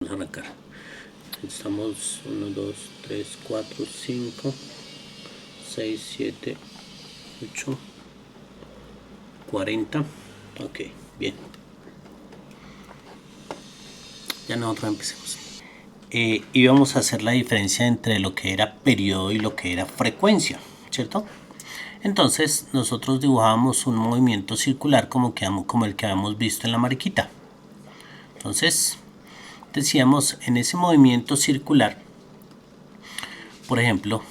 vamos a arrancar. Estamos 1, 2, 3, 4, 5, 6, 7, 8, 40. Ok, bien. Ya nosotros empecemos. Y vamos a hacer la diferencia entre lo que era periodo y lo que era frecuencia, ¿cierto? Entonces nosotros dibujábamos un movimiento circular como el que habíamos visto en la mariquita. Entonces decíamos en ese movimiento circular, por ejemplo,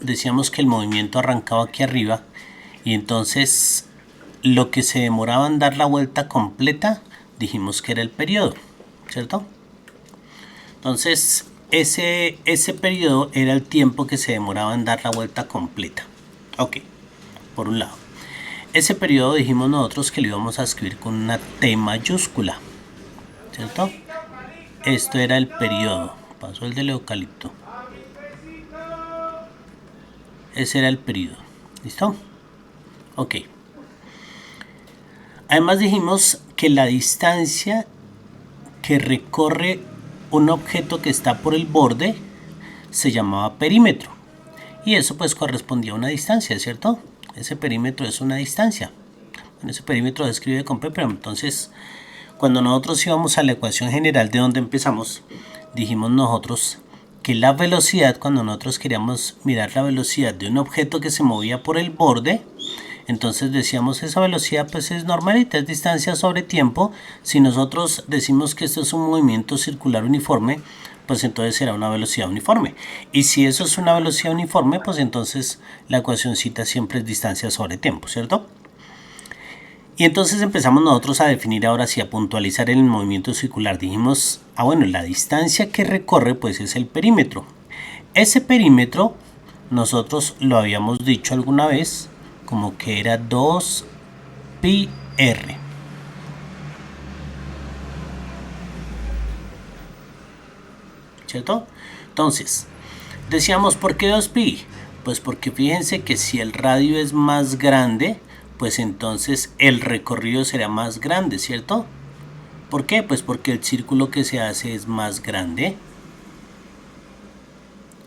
decíamos que el movimiento arrancaba aquí arriba y entonces lo que se demoraba en dar la vuelta completa dijimos que era el periodo, ¿cierto? Entonces ese periodo era el tiempo que se demoraba en dar la vuelta completa. Ok, por un lado. Ese periodo dijimos nosotros que lo íbamos a escribir con una T mayúscula, ¿cierto? Esto era el periodo. Pasó el del eucalipto. Ese era el periodo. ¿Listo? Ok. Además dijimos que la distancia que recorre un objeto que está por el borde se llamaba perímetro. Y eso pues correspondía a una distancia, ¿cierto? Ese perímetro es una distancia. Bueno, ese perímetro se escribe con P, pero entonces cuando nosotros íbamos a la ecuación general de donde empezamos, dijimos nosotros que la velocidad, cuando nosotros queríamos mirar la velocidad de un objeto que se movía por el borde, entonces decíamos esa velocidad pues es normalita, es distancia sobre tiempo. Si nosotros decimos que esto es un movimiento circular uniforme, pues entonces será una velocidad uniforme. Y si eso es una velocidad uniforme, pues entonces la ecuacióncita siempre es distancia sobre tiempo, ¿cierto? Y entonces empezamos nosotros a definir ahora sí, a puntualizar el movimiento circular. Dijimos, bueno, la distancia que recorre pues es el perímetro. Ese perímetro nosotros lo habíamos dicho alguna vez como que era 2πr. ¿Cierto? Entonces, decíamos, ¿por qué 2pi? Pues porque fíjense que si el radio es más grande, pues entonces el recorrido será más grande, ¿cierto? ¿Por qué? Pues porque el círculo que se hace es más grande.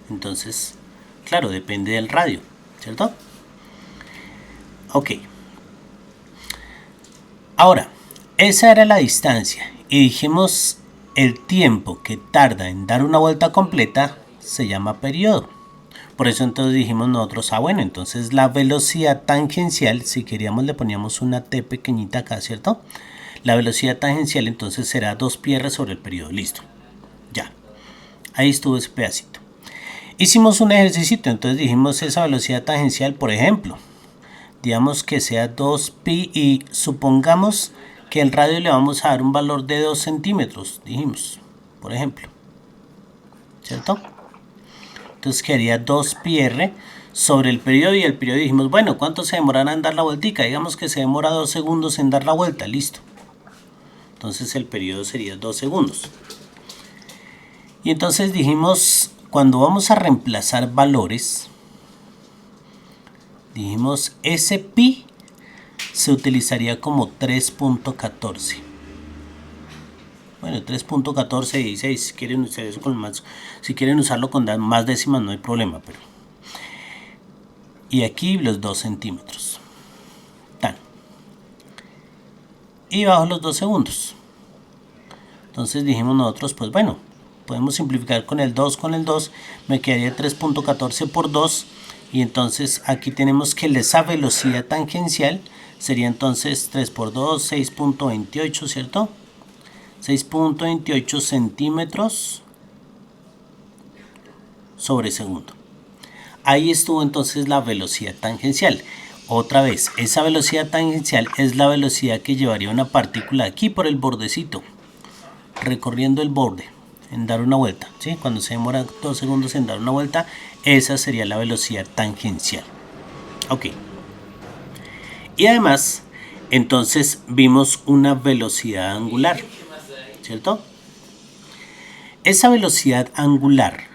Entonces, claro, depende del radio, ¿cierto? Ok. Ahora, esa era la distancia y dijimos el tiempo que tarda en dar una vuelta completa se llama periodo. Por eso entonces dijimos nosotros, bueno, entonces la velocidad tangencial, si queríamos le poníamos una T pequeñita acá, ¿cierto? La velocidad tangencial entonces será 2πr sobre el periodo, listo. Ya, ahí estuvo ese pedacito. Hicimos un ejercicio, entonces dijimos esa velocidad tangencial, por ejemplo, digamos que sea 2pi y supongamos que el radio le vamos a dar un valor de 2 centímetros, dijimos, por ejemplo, ¿cierto? Entonces quedaría 2πr sobre el periodo y el periodo dijimos, bueno, ¿cuánto se demorará en dar la vueltica? Digamos que se demora 2 segundos en dar la vuelta, listo. Entonces el periodo sería 2 segundos. Y entonces dijimos, cuando vamos a reemplazar valores, dijimos ese pi se utilizaría como 3.14. Bueno, 3.1416, si quieren usar eso con más, si quieren usarlo con más décimas no hay problema, pero y aquí los 2 centímetros. Tan. Y bajo los 2 segundos. Entonces dijimos nosotros, pues bueno, podemos simplificar con el 2, me quedaría 3.14 por 2. Y entonces aquí tenemos que esa velocidad tangencial sería entonces 3 por 2, 6.28, ¿cierto? 6.28 centímetros sobre segundo. Ahí estuvo entonces la velocidad tangencial. Otra vez, esa velocidad tangencial es la velocidad que llevaría una partícula aquí por el bordecito, recorriendo el borde, en dar una vuelta, ¿sí? Cuando se demora 2 segundos en dar una vuelta, esa sería la velocidad tangencial. Ok. Y además, entonces vimos una velocidad angular, ¿cierto? Esa velocidad angular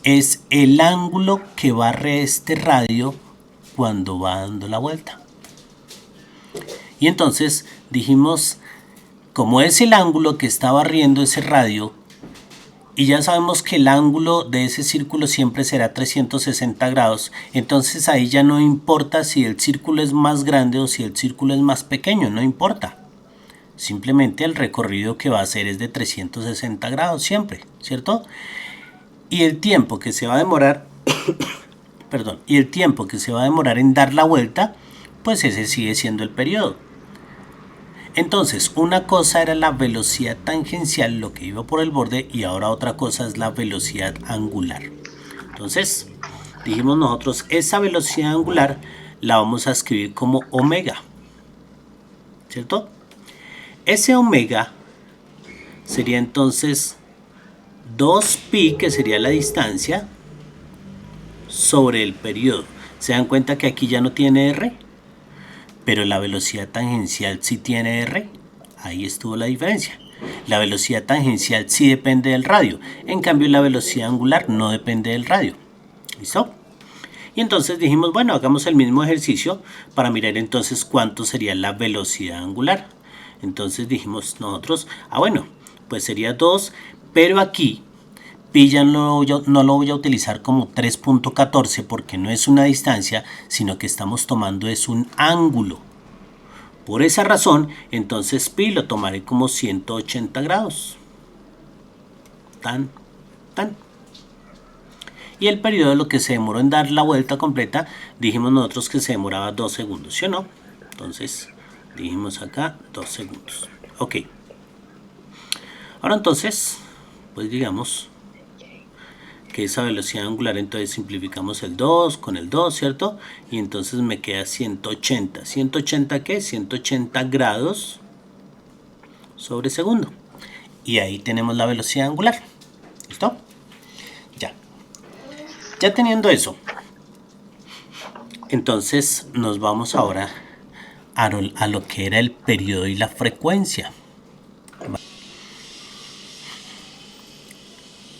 es el ángulo que barre este radio cuando va dando la vuelta. Y entonces dijimos como es el ángulo que está barriendo ese radio, y ya sabemos que el ángulo de ese círculo siempre será 360 grados, entonces ahí ya no importa si el círculo es más grande o si el círculo es más pequeño, no importa. Simplemente el recorrido que va a hacer es de 360 grados siempre, ¿cierto? Y el tiempo que se va a demorar, perdón, y el tiempo que se va a demorar en dar la vuelta, pues ese sigue siendo el periodo. Entonces, una cosa era la velocidad tangencial, lo que iba por el borde, y ahora otra cosa es la velocidad angular. Entonces, dijimos nosotros, esa velocidad angular la vamos a escribir como omega, ¿cierto? Ese omega sería entonces 2pi, que sería la distancia, sobre el periodo. ¿Se dan cuenta que aquí ya no tiene r? Pero la velocidad tangencial sí tiene r. Ahí estuvo la diferencia. La velocidad tangencial sí depende del radio. En cambio, la velocidad angular no depende del radio. ¿Listo? Y entonces dijimos, bueno, hagamos el mismo ejercicio para mirar entonces cuánto sería la velocidad angular. Entonces dijimos nosotros, bueno, pues sería 2, pero aquí pi ya no lo voy a utilizar como 3.14 porque no es una distancia, sino que estamos tomando es un ángulo. Por esa razón, entonces pi lo tomaré como 180 grados. Tan. Y el periodo, lo que se demoró en dar la vuelta completa, dijimos nosotros que se demoraba 2 segundos, ¿sí o no? Entonces, dijimos acá 2 segundos. Ok. Ahora entonces, pues digamos que esa velocidad angular, entonces simplificamos el 2 con el 2, ¿cierto? Y entonces me queda 180. ¿180 qué? 180 grados sobre segundo. Y ahí tenemos la velocidad angular. ¿Listo? Ya teniendo eso, entonces nos vamos ahora a lo que era el periodo y la frecuencia.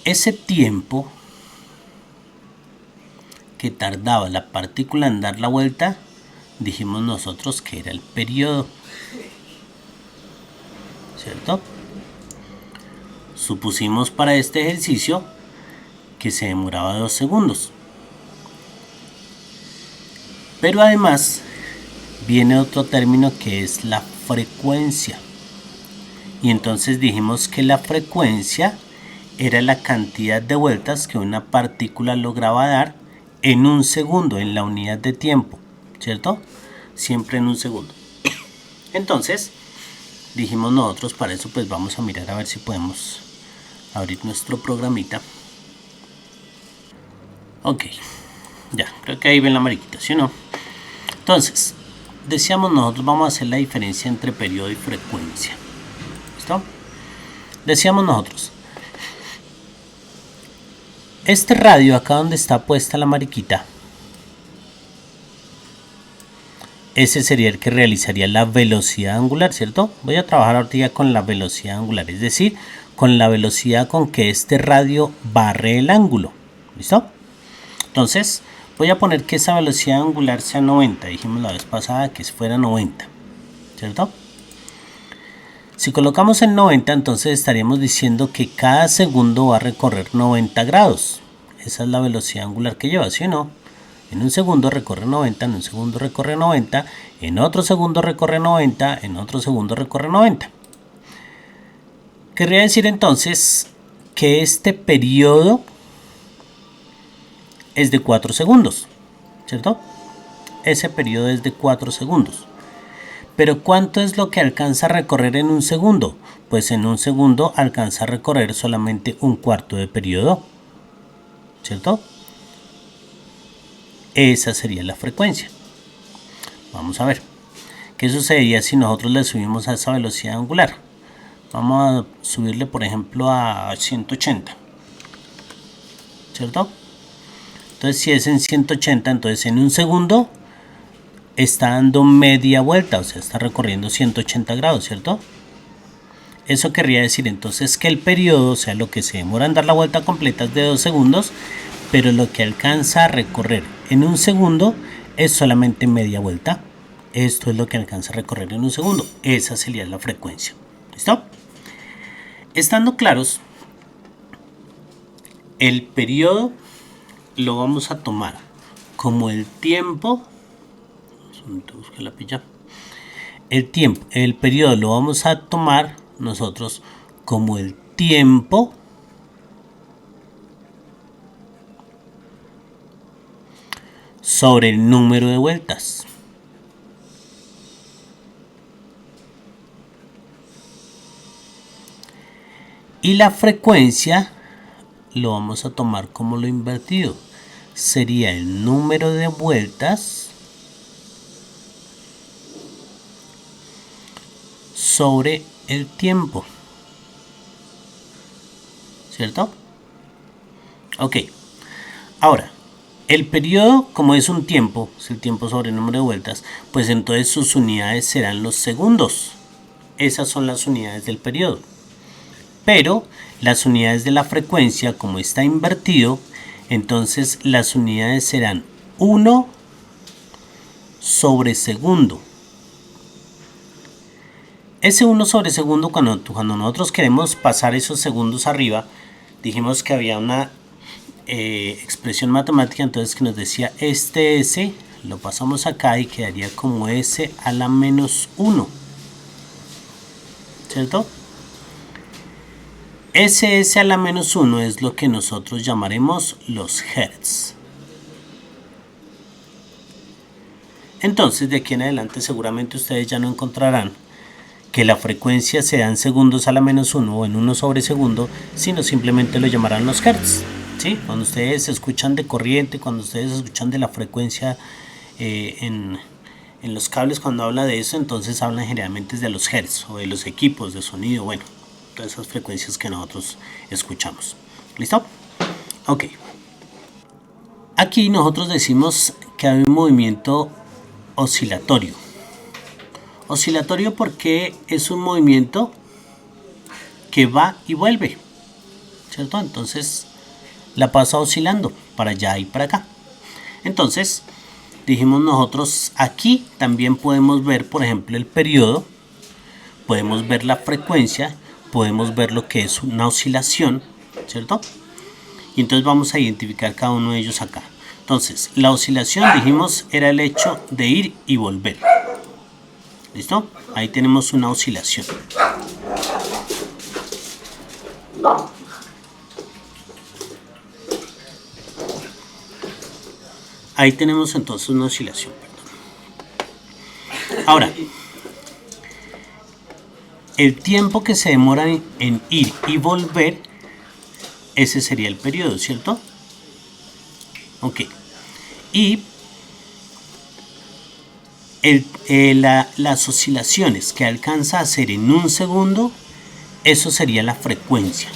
Ese tiempo que tardaba la partícula en dar la vuelta, dijimos nosotros que era el periodo, ¿cierto? Supusimos para este ejercicio que se demoraba 2 segundos. Pero además viene otro término que es la frecuencia. Y entonces dijimos que la frecuencia era la cantidad de vueltas que una partícula lograba dar en un segundo, en la unidad de tiempo, ¿cierto? Siempre en un segundo. Entonces, dijimos nosotros, para eso pues vamos a mirar a ver si podemos abrir nuestro programita. Ok, ya, creo que ahí ven la mariquita, ¿sí o no? Entonces, decíamos nosotros, vamos a hacer la diferencia entre periodo y frecuencia. ¿Listo? Decíamos nosotros, este radio acá donde está puesta la mariquita, ese sería el que realizaría la velocidad angular, ¿cierto? Voy a trabajar ahorita con la velocidad angular, es decir, con la velocidad con que este radio barre el ángulo. ¿Listo? Entonces, voy a poner que esa velocidad angular sea 90. Dijimos la vez pasada que fuera 90, ¿cierto? Si colocamos en 90, entonces estaríamos diciendo que cada segundo va a recorrer 90 grados. Esa es la velocidad angular que lleva, ¿sí o no? En un segundo recorre 90, en un segundo recorre 90, en otro segundo recorre 90, en otro segundo recorre 90. Querría decir entonces que este periodo es de 4 segundos, ¿cierto? Ese periodo es de 4 segundos. Pero ¿cuánto es lo que alcanza a recorrer en un segundo? Pues en un segundo alcanza a recorrer solamente un cuarto de periodo, ¿cierto? Esa sería la frecuencia. Vamos a ver. ¿Qué sucedería si nosotros le subimos a esa velocidad angular? Vamos a subirle, por ejemplo, a 180, ¿cierto? Entonces, si es en 180, entonces en un segundo está dando media vuelta, o sea, está recorriendo 180 grados, ¿cierto? Eso querría decir entonces que el periodo, o sea, lo que se demora en dar la vuelta completa es de 2 segundos, pero lo que alcanza a recorrer en un segundo es solamente media vuelta. Esto es lo que alcanza a recorrer en un segundo. Esa sería la frecuencia. ¿Listo? Estando claros, el periodo lo vamos a tomar como el tiempo. Busca la pilla. El periodo lo vamos a tomar nosotros como el tiempo sobre el número de vueltas. Y la frecuencia lo vamos a tomar como lo invertido. Sería el número de vueltas sobre el tiempo. ¿Cierto? Ok. Ahora, el periodo, como es un tiempo, es el tiempo sobre el número de vueltas, pues entonces sus unidades serán los segundos. Esas son las unidades del periodo. Pero las unidades de la frecuencia, como está invertido, entonces las unidades serán 1 sobre segundo. Ese 1 sobre segundo, cuando nosotros queremos pasar esos segundos arriba, dijimos que había una expresión matemática, entonces que nos decía este S, lo pasamos acá y quedaría como S a la menos 1. ¿Cierto? SS a la menos 1 es lo que nosotros llamaremos los hertz. Entonces, de aquí en adelante seguramente ustedes ya no encontrarán que la frecuencia sea en segundos a la menos 1 o en 1 sobre segundo, sino simplemente lo llamarán los hertz. ¿Sí? Cuando ustedes escuchan de corriente, cuando ustedes escuchan de la frecuencia en los cables, cuando habla de eso, entonces hablan generalmente de los hertz o de los equipos de sonido, bueno, todas esas frecuencias que nosotros escuchamos. ¿Listo? Ok. Aquí nosotros decimos que hay un movimiento oscilatorio. Oscilatorio porque es un movimiento que va y vuelve, ¿cierto? Entonces la pasa oscilando para allá y para acá. Entonces dijimos nosotros aquí también podemos ver, por ejemplo, el periodo, podemos ver la frecuencia, podemos ver lo que es una oscilación, ¿cierto? Y entonces vamos a identificar cada uno de ellos acá. Entonces, la oscilación, dijimos, era el hecho de ir y volver. ¿Listo? Ahí tenemos una oscilación. Ahí tenemos entonces una oscilación. Ahora, el tiempo que se demora en ir y volver, ese sería el periodo, ¿cierto? Ok. Y las oscilaciones que alcanza a hacer en un segundo, eso sería la frecuencia,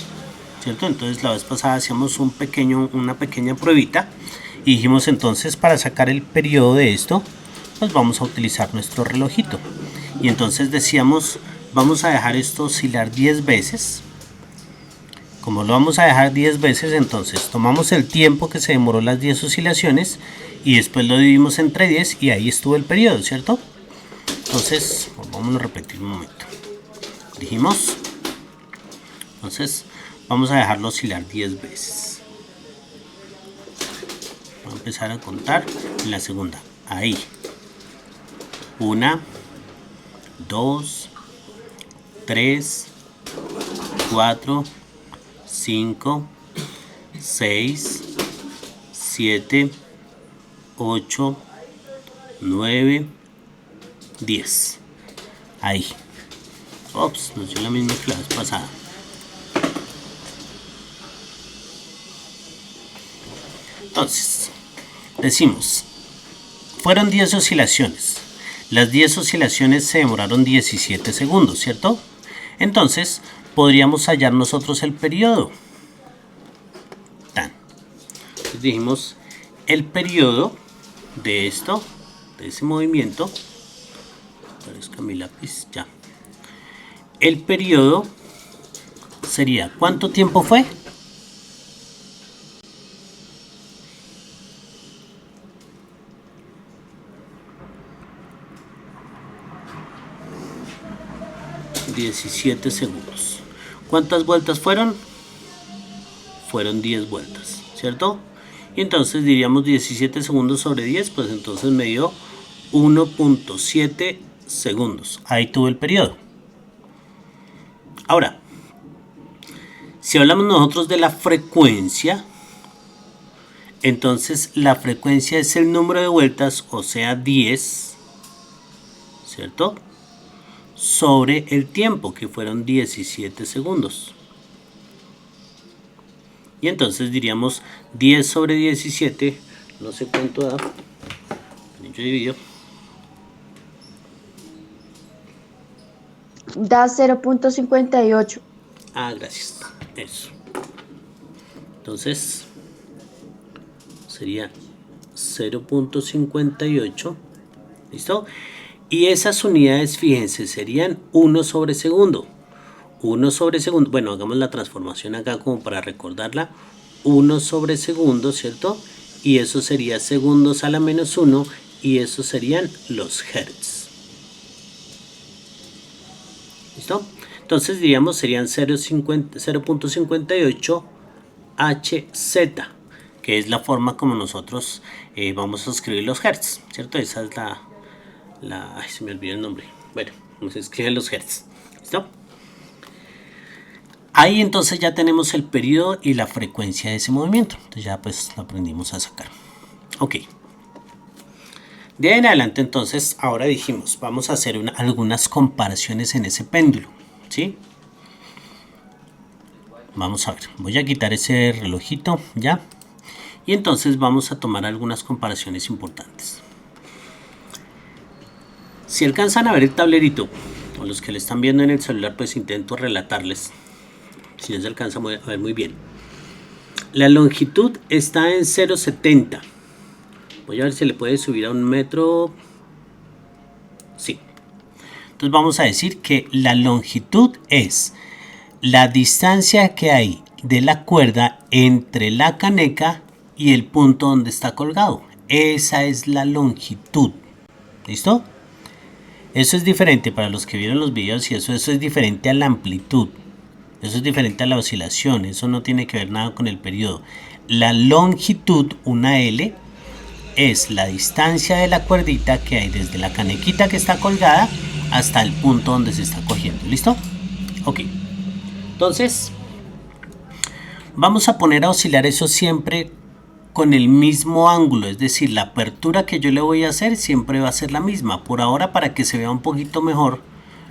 ¿cierto? Entonces la vez pasada hacíamos una pequeña pruebita y dijimos entonces para sacar el periodo de esto, pues vamos a utilizar nuestro relojito. Y entonces decíamos, vamos a dejar esto oscilar 10 veces. Como lo vamos a dejar 10 veces, entonces tomamos el tiempo que se demoró las 10 oscilaciones y después lo dividimos entre 10 y ahí estuvo el periodo, ¿cierto? Entonces, vamos a repetir un momento. Dijimos, entonces vamos a dejarlo oscilar 10 veces. Voy a empezar a contar en la segunda. Ahí. 1, 2, 3, 4, 5, 6, 7, 8, 9, 10. Ahí. Ops, nos dio la misma que la vez pasada. Entonces, decimos, fueron 10 oscilaciones. Las 10 oscilaciones se demoraron 17 segundos, ¿cierto? Entonces, podríamos hallar nosotros el periodo. Entonces dijimos, el periodo de esto, de ese movimiento, parezca mi lápiz, ya. El periodo sería, ¿cuánto tiempo fue? 17 segundos. ¿Cuántas vueltas fueron? Fueron 10 vueltas, ¿cierto? Y entonces diríamos 17 segundos sobre 10, pues entonces me dio 1.7 segundos. Ahí tuve el periodo. Ahora, si hablamos nosotros de la frecuencia, entonces la frecuencia es el número de vueltas, o sea 10, ¿cierto? Sobre el tiempo, que fueron 17 segundos. Y entonces diríamos 10 sobre 17, no sé cuánto da, yo divido. Da 0.58. Ah, gracias, eso. Entonces sería 0.58, ¿listo? Y esas unidades, fíjense, serían 1 sobre segundo. 1 sobre segundo, bueno, hagamos la transformación acá como para recordarla. 1 sobre segundo, ¿cierto? Y eso sería segundos a la menos 1, y eso serían los hertz. ¿Listo? Entonces diríamos serían 0.58 Hz, que es la forma como nosotros vamos a escribir los hertz, ¿cierto? Esa es ay, se me olvidó el nombre. Bueno, vamos a escribir los hertz. ¿Listo? Ahí entonces ya tenemos el periodo y la frecuencia de ese movimiento. Entonces ya pues lo aprendimos a sacar. Ok. De ahí en adelante entonces, ahora dijimos, vamos a hacer algunas comparaciones en ese péndulo, ¿sí? Vamos a ver, voy a quitar ese relojito ya. Y entonces vamos a tomar algunas comparaciones importantes. Si alcanzan a ver el tablerito, o los que le están viendo en el celular, pues intento relatarles. Si no se alcanza a ver muy bien. La longitud está en 0.70. Voy a ver si le puede subir a 1 metro. Sí. Entonces vamos a decir que la longitud es la distancia que hay de la cuerda entre la caneca y el punto donde está colgado. Esa es la longitud. ¿Listo? Eso es diferente para los que vieron los videos, y eso es diferente a la amplitud. Eso es diferente a la oscilación. Eso no tiene que ver nada con el periodo. La longitud, una L, es la distancia de la cuerdita que hay desde la canequita que está colgada hasta el punto donde se está cogiendo. ¿Listo? Ok. Entonces, vamos a poner a oscilar eso siempre con el mismo ángulo, es decir, la apertura que yo le voy a hacer siempre va a ser la misma. Por ahora, para que se vea un poquito mejor,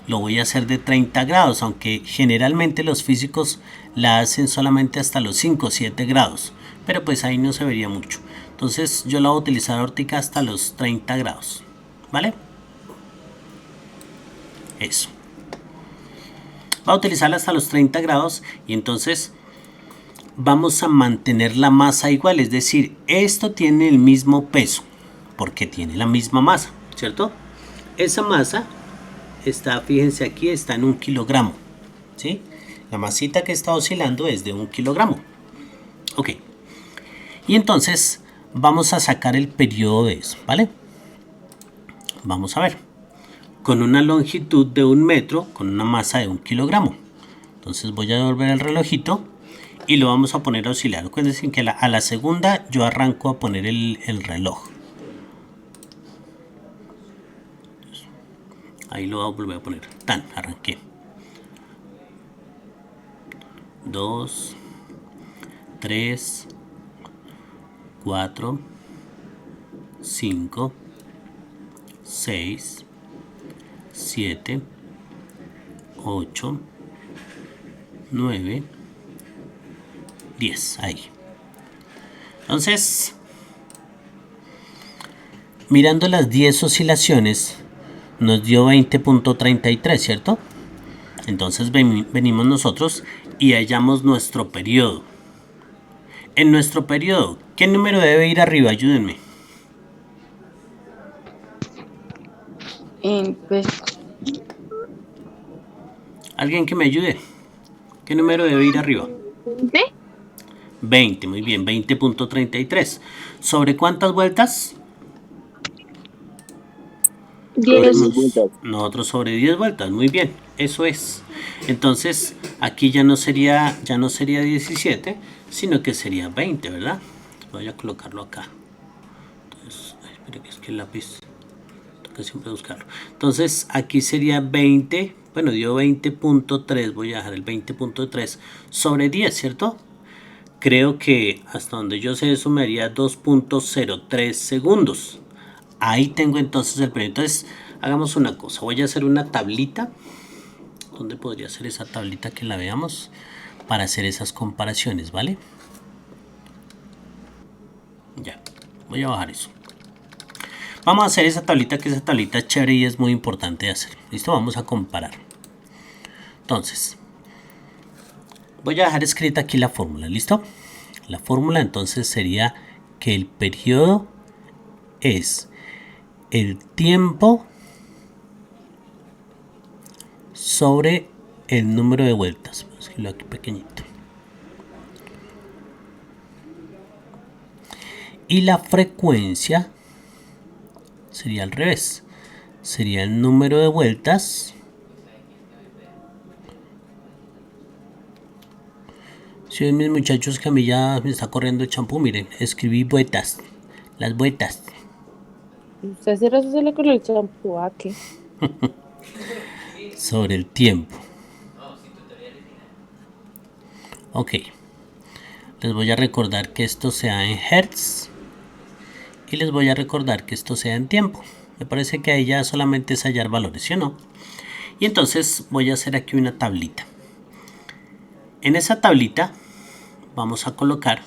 lo voy a hacer de 30 grados, aunque generalmente los físicos la hacen solamente hasta los 5 o 7 grados, pero pues ahí no se vería mucho. Entonces yo la voy a utilizar ahorita hasta los 30 grados, ¿vale? Eso. Va a utilizarla hasta los 30 grados y entonces vamos a mantener la masa igual, es decir, esto tiene el mismo peso porque tiene la misma masa, ¿cierto? Esa masa está, fíjense aquí, está en 1 kilogramo, ¿sí? La masita que está oscilando es de 1 kilogramo. Ok. Y entonces vamos a sacar el periodo de eso, ¿vale? Vamos a ver. Con una longitud de 1 metro, con una masa de 1 kilogramo. Entonces voy a devolver el relojito y lo vamos a poner a oscilar. Acuérdense que a la segunda yo arranco a poner el reloj. Ahí lo voy a volver a poner. Tan, arranqué. 2, 3, 4, 5, 6, 7, 8, 9, 10. Ahí. Entonces, mirando las 10 oscilaciones, nos dio 20.33, ¿cierto? Entonces venimos nosotros y hallamos nuestro periodo. En nuestro periodo, ¿qué número debe ir arriba? Ayúdenme. Pues, ¿Alguien que me ayude? ¿Qué número debe ir arriba? 20, muy bien, 20.33. ¿Sobre cuántas vueltas? 10. Nosotros sobre 10 vueltas, muy bien, eso es. Entonces, aquí ya no sería 17, sino que sería 20, ¿verdad? Voy a colocarlo acá. Entonces, espere que es que el lápiz toca siempre buscarlo. Entonces, aquí sería 20, bueno, dio 20.3, voy a dejar el 20.3 sobre 10, ¿cierto? Creo que hasta donde yo sé eso me haría 2.03 segundos. Ahí tengo entonces el periodo. Entonces, hagamos una cosa. Voy a hacer una tablita. ¿Dónde podría ser esa tablita que la veamos? Para hacer esas comparaciones, ¿vale? Ya, voy a bajar eso. Vamos a hacer esa tablita, que esa tablita es chévere y es muy importante de hacer. ¿Listo? Vamos a comparar. Entonces, voy a dejar escrita aquí la fórmula, ¿listo? La fórmula entonces sería que el periodo es el tiempo sobre el número de vueltas. Voy a escribirlo aquí pequeñito. Y la frecuencia sería al revés. Sería el número de vueltas. Si ven mis muchachos que a mí ya me está corriendo el champú, miren, escribí vueltas. Las vueltas. Usted se resuelve con el champú, ¿a qué? Sobre el tiempo. Ok. Les voy a recordar que esto sea en hertz. Y les voy a recordar que esto sea en tiempo. Me parece que ahí ya solamente es hallar valores, ¿sí o no? Y entonces voy a hacer aquí una tablita. En esa tablita vamos a colocar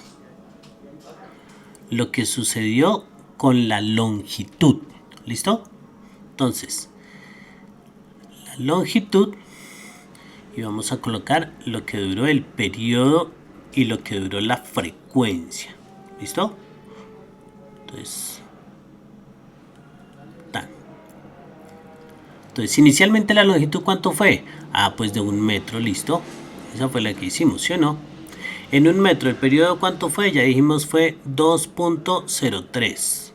lo que sucedió con la longitud. ¿Listo? Entonces, la longitud, y vamos a colocar lo que duró el periodo y lo que duró la frecuencia. ¿Listo? Entonces, inicialmente la longitud, ¿cuánto fue? Ah, pues de 1 metro, listo. Esa fue la que hicimos, ¿sí o no? En 1 metro, ¿el periodo cuánto fue? Ya dijimos fue 2.03.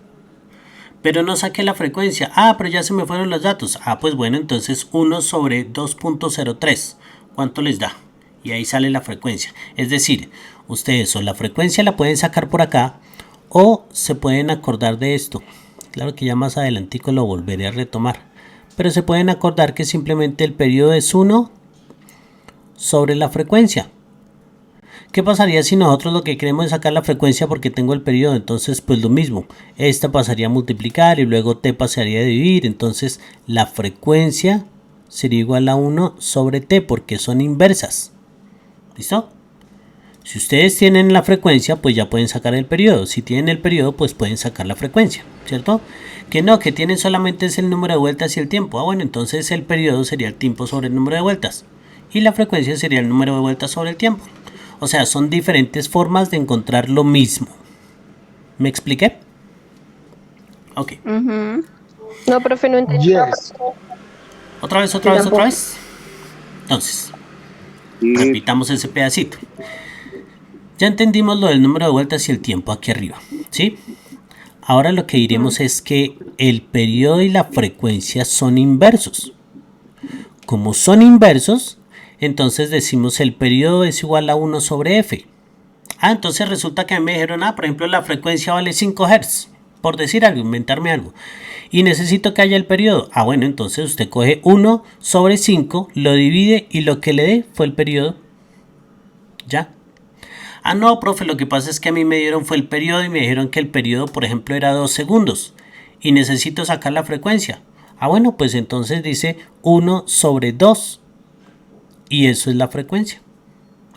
Pero no saqué la frecuencia. Ah, pero ya se me fueron los datos. Ah, pues bueno, entonces 1 sobre 2.03. ¿Cuánto les da? Y ahí sale la frecuencia. Es decir, ustedes o la frecuencia la pueden sacar por acá o se pueden acordar de esto. Claro que ya más adelantico lo volveré a retomar. Pero se pueden acordar que simplemente el periodo es 1 sobre la frecuencia. ¿Qué pasaría si nosotros lo que queremos es sacar la frecuencia porque tengo el periodo? Entonces pues lo mismo, esta pasaría a multiplicar y luego t pasaría a dividir, entonces la frecuencia sería igual a 1 sobre t porque son inversas. ¿Listo? Si ustedes tienen la frecuencia, pues ya pueden sacar el periodo. Si tienen el periodo, pues pueden sacar la frecuencia, ¿cierto? Que no, que tienen solamente es el número de vueltas y el tiempo. Ah, bueno, entonces el periodo sería el tiempo sobre el número de vueltas y la frecuencia sería el número de vueltas sobre el tiempo. O sea, son diferentes formas de encontrar lo mismo. ¿Me expliqué? Ok. No, profe, no entendí. Yes. Otra vez. Entonces, repitamos ese pedacito. Ya entendimos lo del número de vueltas y el tiempo aquí arriba, ¿sí? Ahora lo que diremos es que el periodo y la frecuencia son inversos. Como son inversos, entonces decimos el periodo es igual a 1 sobre f. Ah, entonces resulta que me dijeron, por ejemplo, la frecuencia vale 5 Hz, por decir algo, inventarme algo. Y necesito que haya el periodo. Ah, bueno, entonces usted coge 1 sobre 5, lo divide y lo que le dé fue el periodo. ¿Ya? Ah, no, profe, lo que pasa es que a mí me dieron fue el periodo y me dijeron que el periodo, por ejemplo, era 2 segundos. Y necesito sacar la frecuencia. Ah, bueno, pues entonces dice 1 sobre 2. Y eso es la frecuencia.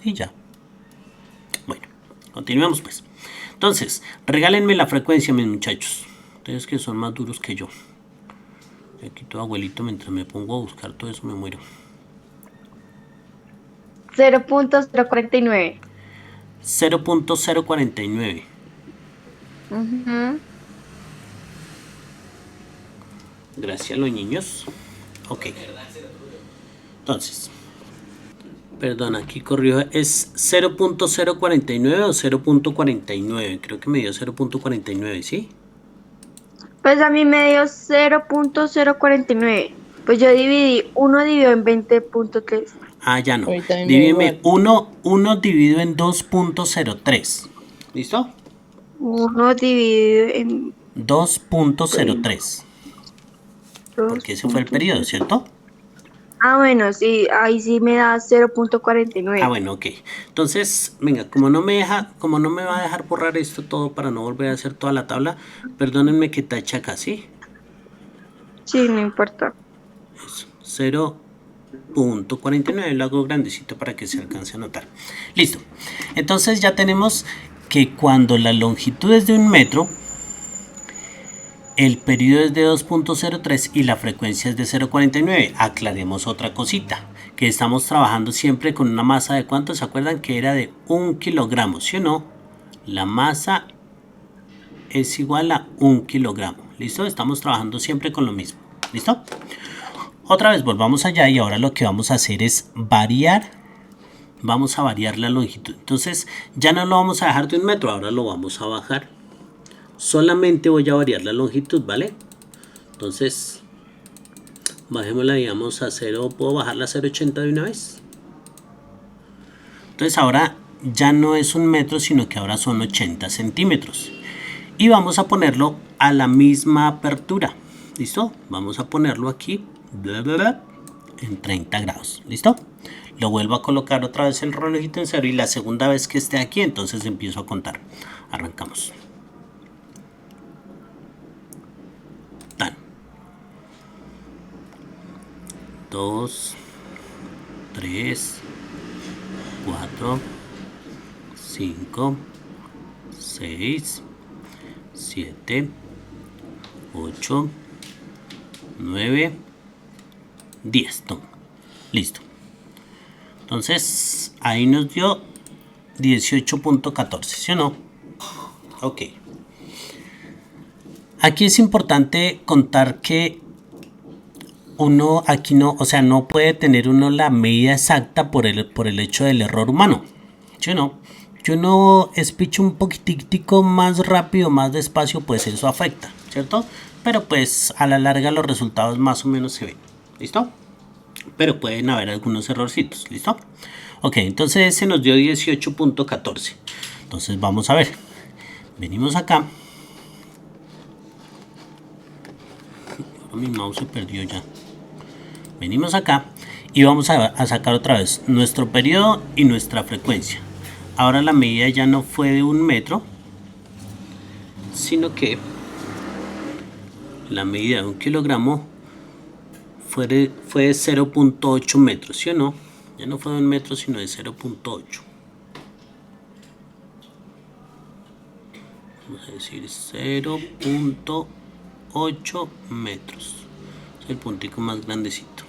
Y ya. Bueno, continuemos pues. Entonces, regálenme la frecuencia, mis muchachos. Ustedes que son más duros que yo. Aquí todo abuelito, mientras me pongo a buscar todo eso me muero. 0.049. 0.049. Gracias, los niños. Ok. Entonces, perdón, aquí corrió. ¿Es 0.049 o 0.49? Creo que me dio 0.49, ¿sí? Pues a mí me dio 0.049. Pues yo dividí, uno dividido en 20.3. Ah, ya no. A mí también me da Divídeme igual. 1 dividido en 2.03. ¿Listo? Uno dividido en 2.03. dos Porque ese fue el punto periodo, cero. ¿cierto? Ah, bueno, sí, ahí sí me da Ah, 0.49. bueno, ok. Entonces, venga, como no me va a dejar borrar esto todo para no volver a hacer toda la tabla, perdónenme que tache acá, ¿sí? Sí, no importa. Eso, 0.49, lo hago grandecito para que se alcance a notar. Listo. Entonces ya tenemos que cuando la longitud es de 1 metro, el periodo es de 2.03 y la frecuencia es de 0.49. Aclaremos otra cosita, que estamos trabajando siempre con una masa de ¿cuánto? ¿Se acuerdan que era de 1 kilogramo? ¿Sí o no? La masa es igual a 1 kilogramo. ¿Listo? Estamos trabajando siempre con lo mismo. ¿Listo? Otra vez volvamos allá y ahora lo que vamos a hacer es variar. Vamos a variar la longitud. Entonces ya no lo vamos a dejar de 1 metro, ahora lo vamos a bajar. Solamente voy a variar la longitud, ¿vale? Entonces bajémosla, digamos, a 0. ¿Puedo bajarla a 0.80 de una vez? Entonces ahora ya no es 1 metro, sino que ahora son 80 centímetros. Y vamos a ponerlo a la misma apertura. ¿Listo? Vamos a ponerlo aquí, bla, bla, bla, en 30 grados. ¿Listo? Lo vuelvo a colocar otra vez el relojito en 0 y la segunda vez que esté aquí, entonces empiezo a contar. Arrancamos. Tan. 2, 3, 4, 5, 6, 7, 8, 9, 10. Listo. Entonces ahí nos dio 18.14, ¿sí o no? Ok. Aquí es importante contar que uno aquí no, o sea, no puede tener uno la medida exacta por el hecho del error humano. ¿Sí o no? Si uno espicha un poquitico más rápido, más despacio, pues eso afecta, ¿cierto? Pero pues a la larga los resultados más o menos se ven. ¿Listo? Pero pueden haber algunos errorcitos. ¿Listo? Ok, entonces se nos dio 18.14. Entonces vamos a ver. Venimos acá. Mi mouse se perdió ya. Venimos acá y vamos a sacar otra vez nuestro periodo y nuestra frecuencia. Ahora la medida ya no fue de 1 metro, sino que la medida de 1 kilogramo fue de 0.8 metros, ¿sí o no? Ya no fue de 1 metro, sino de 0.8. Vamos a decir 0.8 metros. Es el puntico más grandecito.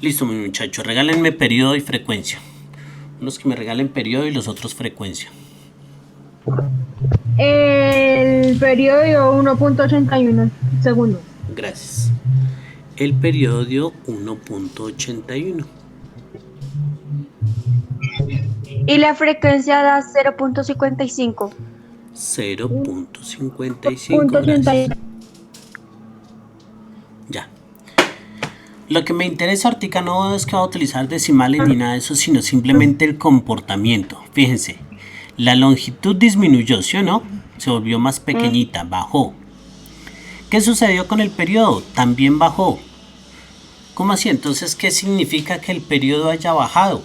Listo, mis muchachos, regálenme periodo y frecuencia. Unos que me regalen periodo y los otros frecuencia. El periodo dio 1.81 segundos. Gracias. El periodo dio 1.81. Y la frecuencia da 0.55. 0.55. Punto Gracias. Ya. Lo que me interesa ahorita no es que va a utilizar decimales ni nada de eso, sino simplemente el comportamiento. Fíjense, la longitud disminuyó, ¿sí o no? Se volvió más pequeñita, bajó. ¿Qué sucedió con el periodo? También bajó. ¿Cómo así? Entonces, ¿qué significa que el periodo haya bajado?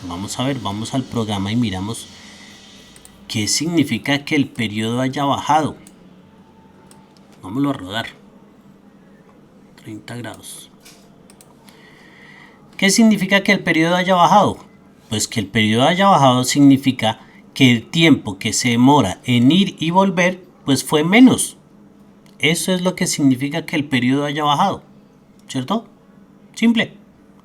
Vamos a ver, vamos al programa y miramos qué significa que el periodo haya bajado. Vámonos a rodar. 30 grados. ¿Qué significa que el periodo haya bajado? Pues que el periodo haya bajado significa que el tiempo que se demora en ir y volver, pues fue menos. Eso es lo que significa que el periodo haya bajado, ¿cierto? Simple.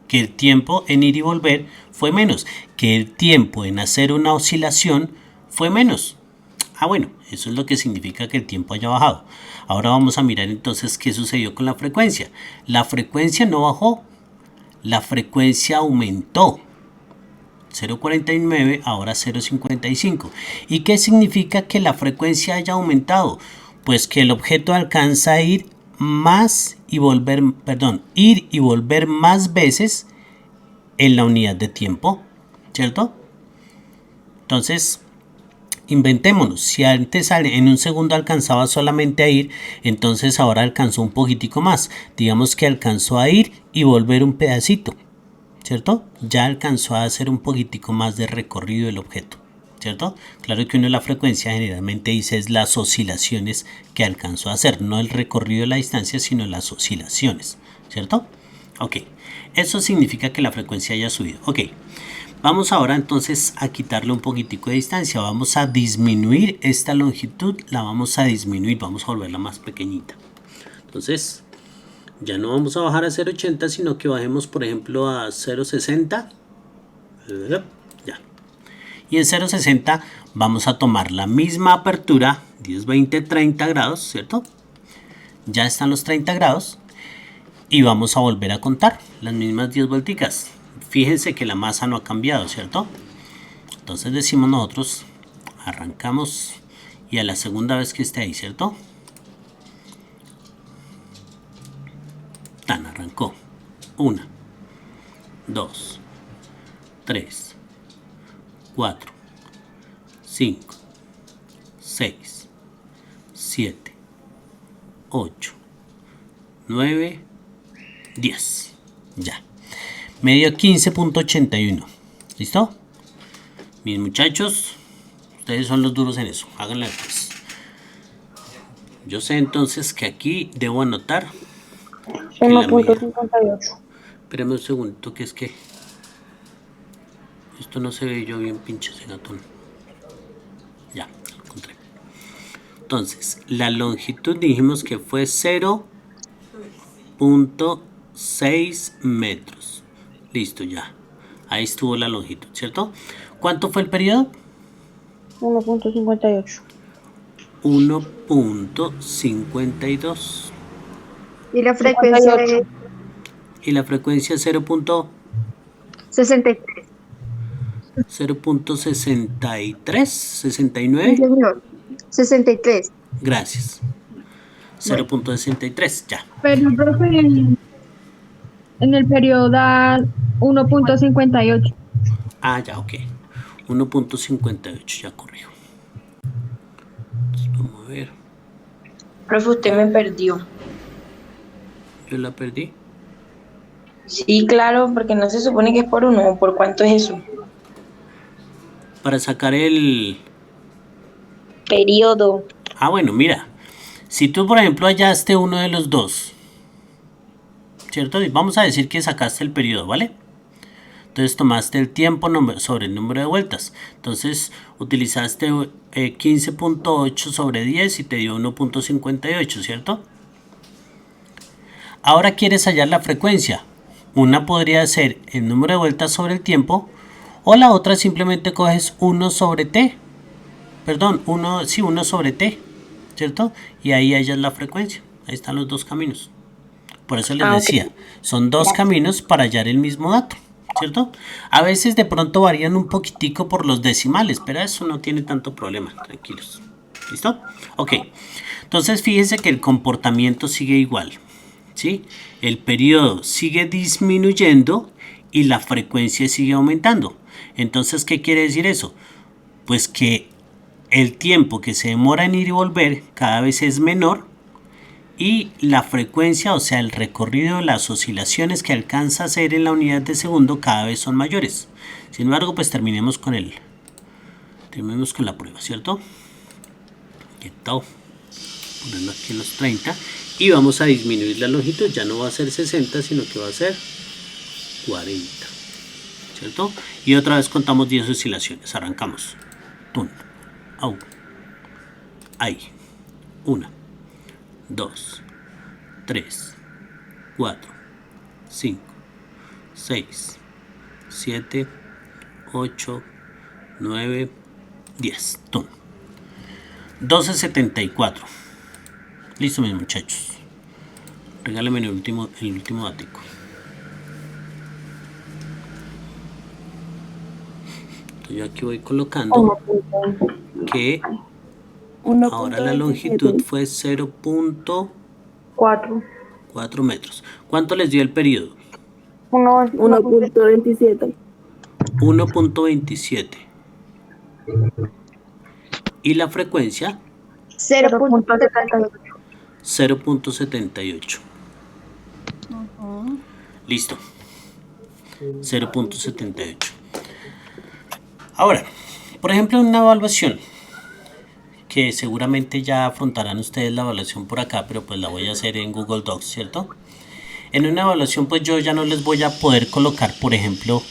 Que el tiempo en ir y volver fue menos. Que el tiempo en hacer una oscilación fue menos. Ah, bueno, eso es lo que significa que el tiempo haya bajado. Ahora vamos a mirar entonces qué sucedió con la frecuencia. La frecuencia no bajó. La frecuencia aumentó. 0.49, ahora 0.55. ¿Y qué significa que la frecuencia haya aumentado? Pues que el objeto alcanza a ir más y volver, perdón, ir y volver más veces en la unidad de tiempo, ¿cierto? Entonces, inventémonos. Si antes en un segundo alcanzaba solamente a ir, entonces ahora alcanzó un poquitico más. Digamos que alcanzó a ir y volver un pedacito, ¿cierto? Ya alcanzó a hacer un poquitico más de recorrido del objeto, ¿cierto? Claro que uno la frecuencia generalmente dice es las oscilaciones que alcanzó a hacer, no el recorrido de la distancia, sino las oscilaciones, ¿cierto? Ok, eso significa que la frecuencia haya subido. Ok, vamos ahora entonces a quitarle un poquitico de distancia, vamos a disminuir esta longitud, la vamos a disminuir, vamos a volverla más pequeñita. Entonces, ya no vamos a bajar a 0.80, sino que bajemos, por ejemplo, a 0.60. Ya. Y en 0.60 vamos a tomar la misma apertura, 10, 20, 30 grados, ¿cierto? Ya están los 30 grados. Y vamos a volver a contar las mismas 10 vuelticas. Fíjense que la masa no ha cambiado, ¿cierto? Entonces decimos nosotros, arrancamos y a la segunda vez que esté ahí, ¿cierto? Tan, arrancó. 1, 2, 3, 4, 5, 6, 7, 8, 9, 10. Ya. Me dio 15.81. ¿Listo? Mis muchachos, ustedes son los duros en eso. Háganle pues. Yo sé entonces que aquí debo anotar que la mía. 1.58. Espérame un segundito, que es que esto no se ve yo bien, pinche ese gatón. Ya, lo encontré. Entonces, la longitud dijimos que fue 0.6 metros. Listo, ya. Ahí estuvo la longitud, ¿cierto? ¿Cuánto fue el periodo? 1.58. 1.52. Y la frecuencia 58. es Y la frecuencia 63. 0.63, Sí, 69. señor. 63. Gracias. Bueno, 0.63, ya. Pero, profe, en el periodo da 1.58. Ah, ya, ok. 1.58, ya corrijo. Entonces, vamos a ver. Profe, usted me perdió. Yo la perdí. Sí, claro, porque no se supone que es por uno. ¿Por cuánto es eso? Para sacar el... Periodo. Ah, bueno, mira. Si tú, por ejemplo, hallaste uno de los dos, ¿cierto? Y vamos a decir que sacaste el periodo, ¿vale? Entonces tomaste el tiempo sobre el número de vueltas. Entonces utilizaste 15.8 sobre 10 y te dio 1.58, ¿cierto? Ahora quieres hallar la frecuencia. Una podría ser el número de vueltas sobre el tiempo, o la otra simplemente coges 1 sobre t. Perdón, 1 sobre t, ¿cierto? Y ahí hallas la frecuencia. Ahí están los dos caminos. Por eso les decía, son dos caminos para hallar el mismo dato, ¿cierto? A veces de pronto varían un poquitico por los decimales, pero eso no tiene tanto problema, tranquilos. ¿Listo? Ok. Entonces fíjense que el comportamiento sigue igual, ¿sí? El periodo sigue disminuyendo y la frecuencia sigue aumentando. Entonces, ¿qué quiere decir eso? Pues que el tiempo que se demora en ir y volver cada vez es menor y la frecuencia, o sea, el recorrido de las oscilaciones que alcanza a hacer en la unidad de segundo cada vez son mayores. Sin embargo, pues terminemos con la prueba, ¿cierto? Quieto. Ponerlo aquí en los 30 y vamos a disminuir la longitud. Ya no va a ser 60, sino que va a ser 40, ¿cierto? Y otra vez contamos 10 oscilaciones. Arrancamos. Tun, au, ahí. 1, 2, 3, 4, 5, 6, 7, 8, 9, 10. Tun. 12.74. Listo, mis muchachos. Regálenme el último datico. Yo aquí voy colocando que Ahora la longitud fue 0.4 4. metros. ¿Cuánto les dio el periodo? 1.27. 1.27. Y la frecuencia, 0.78. 0.78. Listo. 0.78. Ahora, por ejemplo, en una evaluación, que seguramente ya afrontarán ustedes la evaluación por acá, pero pues la voy a hacer en Google Docs, ¿cierto? En una evaluación, pues yo ya no les voy a poder colocar, por ejemplo,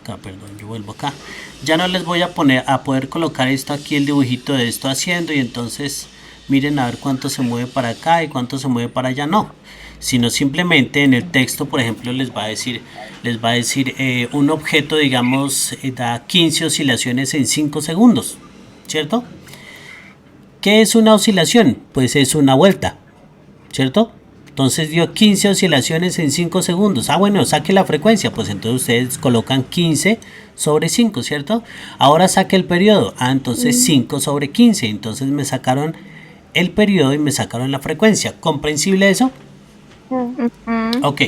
acá, perdón, yo vuelvo acá. Ya no les voy a poder colocar esto aquí, el dibujito de esto haciendo, y entonces miren a ver cuánto se mueve para acá y cuánto se mueve para allá, no. Sino simplemente en el texto, por ejemplo, les va a decir un objeto, digamos, da 15 oscilaciones en 5 segundos, ¿cierto? ¿Qué es una oscilación? Pues es una vuelta, ¿cierto? Entonces dio 15 oscilaciones en 5 segundos. Ah, bueno, saque la frecuencia. Pues entonces ustedes colocan 15 sobre 5, ¿cierto? Ahora saque el periodo. Ah, entonces 5 sobre 15. Entonces me sacaron el periodo y me sacaron la frecuencia. ¿Comprensible eso? Ok.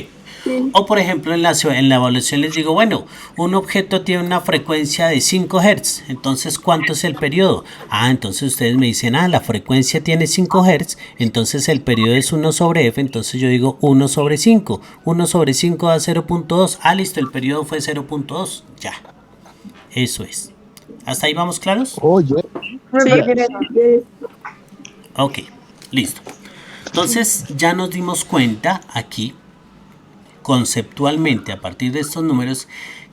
O por ejemplo en la evaluación les digo, bueno, un objeto tiene una frecuencia de 5 Hz, entonces ¿cuánto es el periodo? Ah, entonces ustedes me dicen, la frecuencia tiene 5 Hz, entonces el periodo es 1 sobre F, entonces yo digo 1 sobre 5, 1 sobre 5 da 0.2, listo, el periodo fue 0.2, ya, eso es. ¿Hasta ahí vamos claros? Oye, Ok, listo. Entonces ya nos dimos cuenta aquí conceptualmente a partir de estos números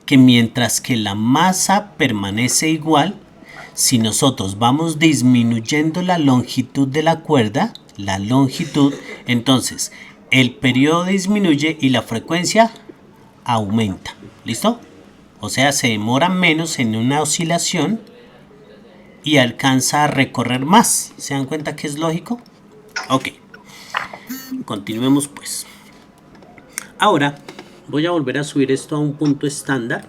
que mientras que la masa permanece igual, si nosotros vamos disminuyendo la longitud de la cuerda, entonces el periodo disminuye y la frecuencia aumenta. ¿Listo? O sea, se demora menos en una oscilación y alcanza a recorrer más. ¿Se dan cuenta que es lógico? Ok. Continuemos pues. Ahora voy a volver a subir esto a un punto estándar.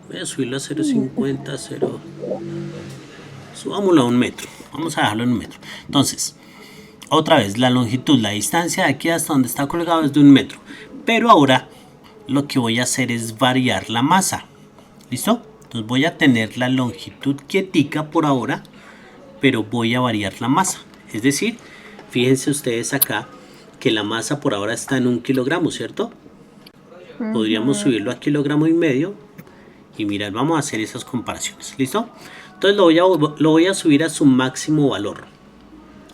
Voy a subirlo a 0.50, 0. Subámoslo a 1 metro. Vamos a dejarlo en 1 metro. Entonces, otra vez, la longitud, la distancia de aquí hasta donde está colgado es de 1 metro. Pero ahora lo que voy a hacer es variar la masa. ¿Listo? Entonces voy a tener la longitud quietica por ahora, pero voy a variar la masa. Es decir, fíjense ustedes acá que la masa por ahora está en 1 kilogramo, ¿cierto? Podríamos subirlo a 1,5 kilogramos y mirad, vamos a hacer esas comparaciones, ¿listo? Entonces lo voy a subir a su máximo valor,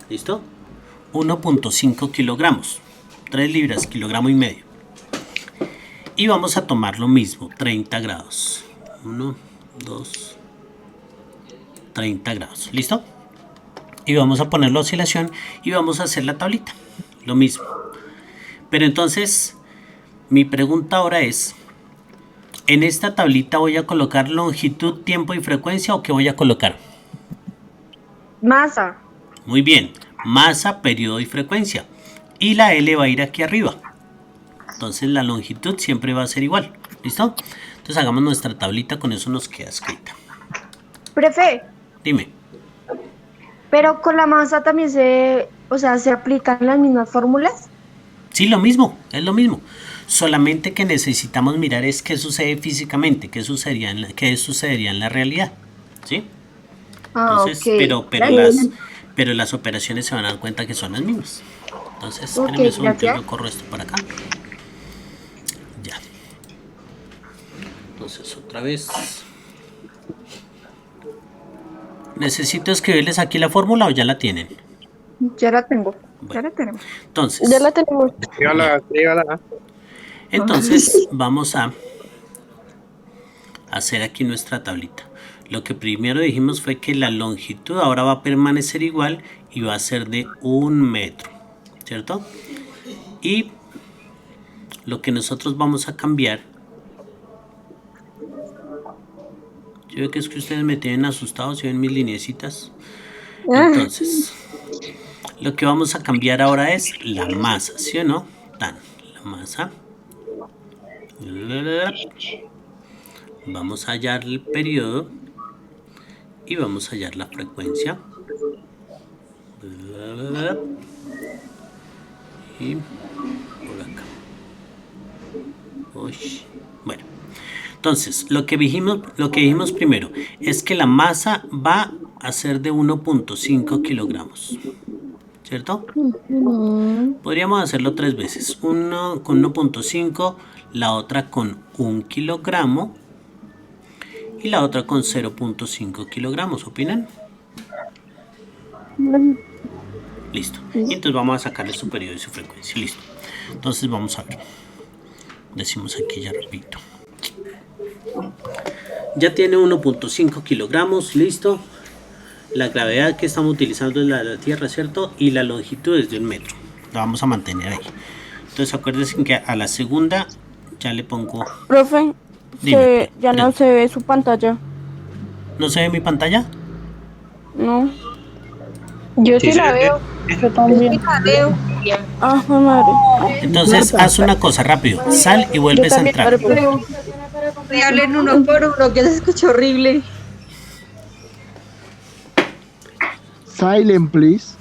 ¿listo? 1.5 kilogramos, 3 libras, 1,5 kilogramos. Y vamos a tomar lo mismo, 30 grados. 1, 2, 30 grados, ¿listo? Y vamos a poner la oscilación y vamos a hacer la tablita. Lo mismo. Pero entonces, mi pregunta ahora es, ¿en esta tablita voy a colocar longitud, tiempo y frecuencia o qué voy a colocar? Masa. Muy bien. Masa, periodo y frecuencia. Y la L va a ir aquí arriba. Entonces la longitud siempre va a ser igual. ¿Listo? Entonces hagamos nuestra tablita, con eso nos queda escrita. Profe, Dime. pero con la masa también se aplican las mismas fórmulas. Sí, lo mismo, es lo mismo. Solamente que necesitamos mirar es qué sucede físicamente, qué sucedería en la realidad. ¿Sí? Entonces, Ok. pero las operaciones se van a dar cuenta que son las mismas. Entonces, Ok, espérenme un segundo, gracias. yo corro esto para acá. Ya. Entonces, otra vez. ¿Necesito escribirles aquí la fórmula o ya la tienen? Ya la tengo. Bueno. Ya la tenemos. Entonces, Ya la tenemos. escríbala. entonces vamos a hacer aquí nuestra tablita. Lo que primero dijimos fue que la longitud ahora va a permanecer igual y va a ser de 1 metro, ¿cierto? Y lo que nosotros vamos a cambiar, yo veo que es que ustedes me tienen asustados y ven mis lineecitas. Entonces, lo que vamos a cambiar ahora es la masa, ¿sí o no? La masa. Vamos a hallar el periodo, y vamos a hallar la frecuencia. Y por acá. Uy. Bueno, entonces lo que dijimos primero es que la masa va a ser de 1.5 kilogramos, ¿cierto? Podríamos hacerlo 3 veces, uno con 1.5, la otra con 1 kilogramo y la otra con 0.5 kilogramos. ¿Opinan? Listo. Y entonces vamos a sacarle su periodo y su frecuencia. Listo. Entonces vamos a ver. Decimos aquí ya repito. Ya tiene 1.5 kilogramos. Listo. La gravedad que estamos utilizando es la de la Tierra, ¿cierto? Y la longitud es de 1 metro. La vamos a mantener ahí. Entonces acuérdense que a la segunda ya le pongo... Profe, Dime, ya no se ve su pantalla. ¿No se ve mi pantalla? No. Yo sí la veo. Yo también. Sí la veo. Ah, madre. Entonces haz una cosa rápido. Sal y vuelves a entrar. Y hablen uno por uno, que se escucha horrible. Silent, please.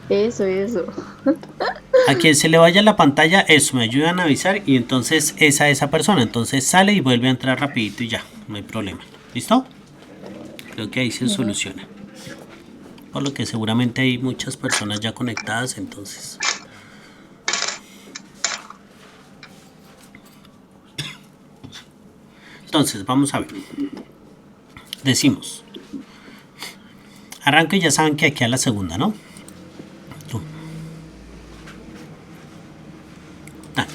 Eso. A quien se le vaya la pantalla, eso, me ayudan a avisar y entonces esa persona. Entonces sale y vuelve a entrar rapidito y ya, no hay problema. ¿Listo? Creo que ahí se soluciona. Por lo que seguramente hay muchas personas ya conectadas, entonces. Entonces, vamos a ver. Decimos. Arranco y ya saben que aquí a la segunda, ¿no? Tan.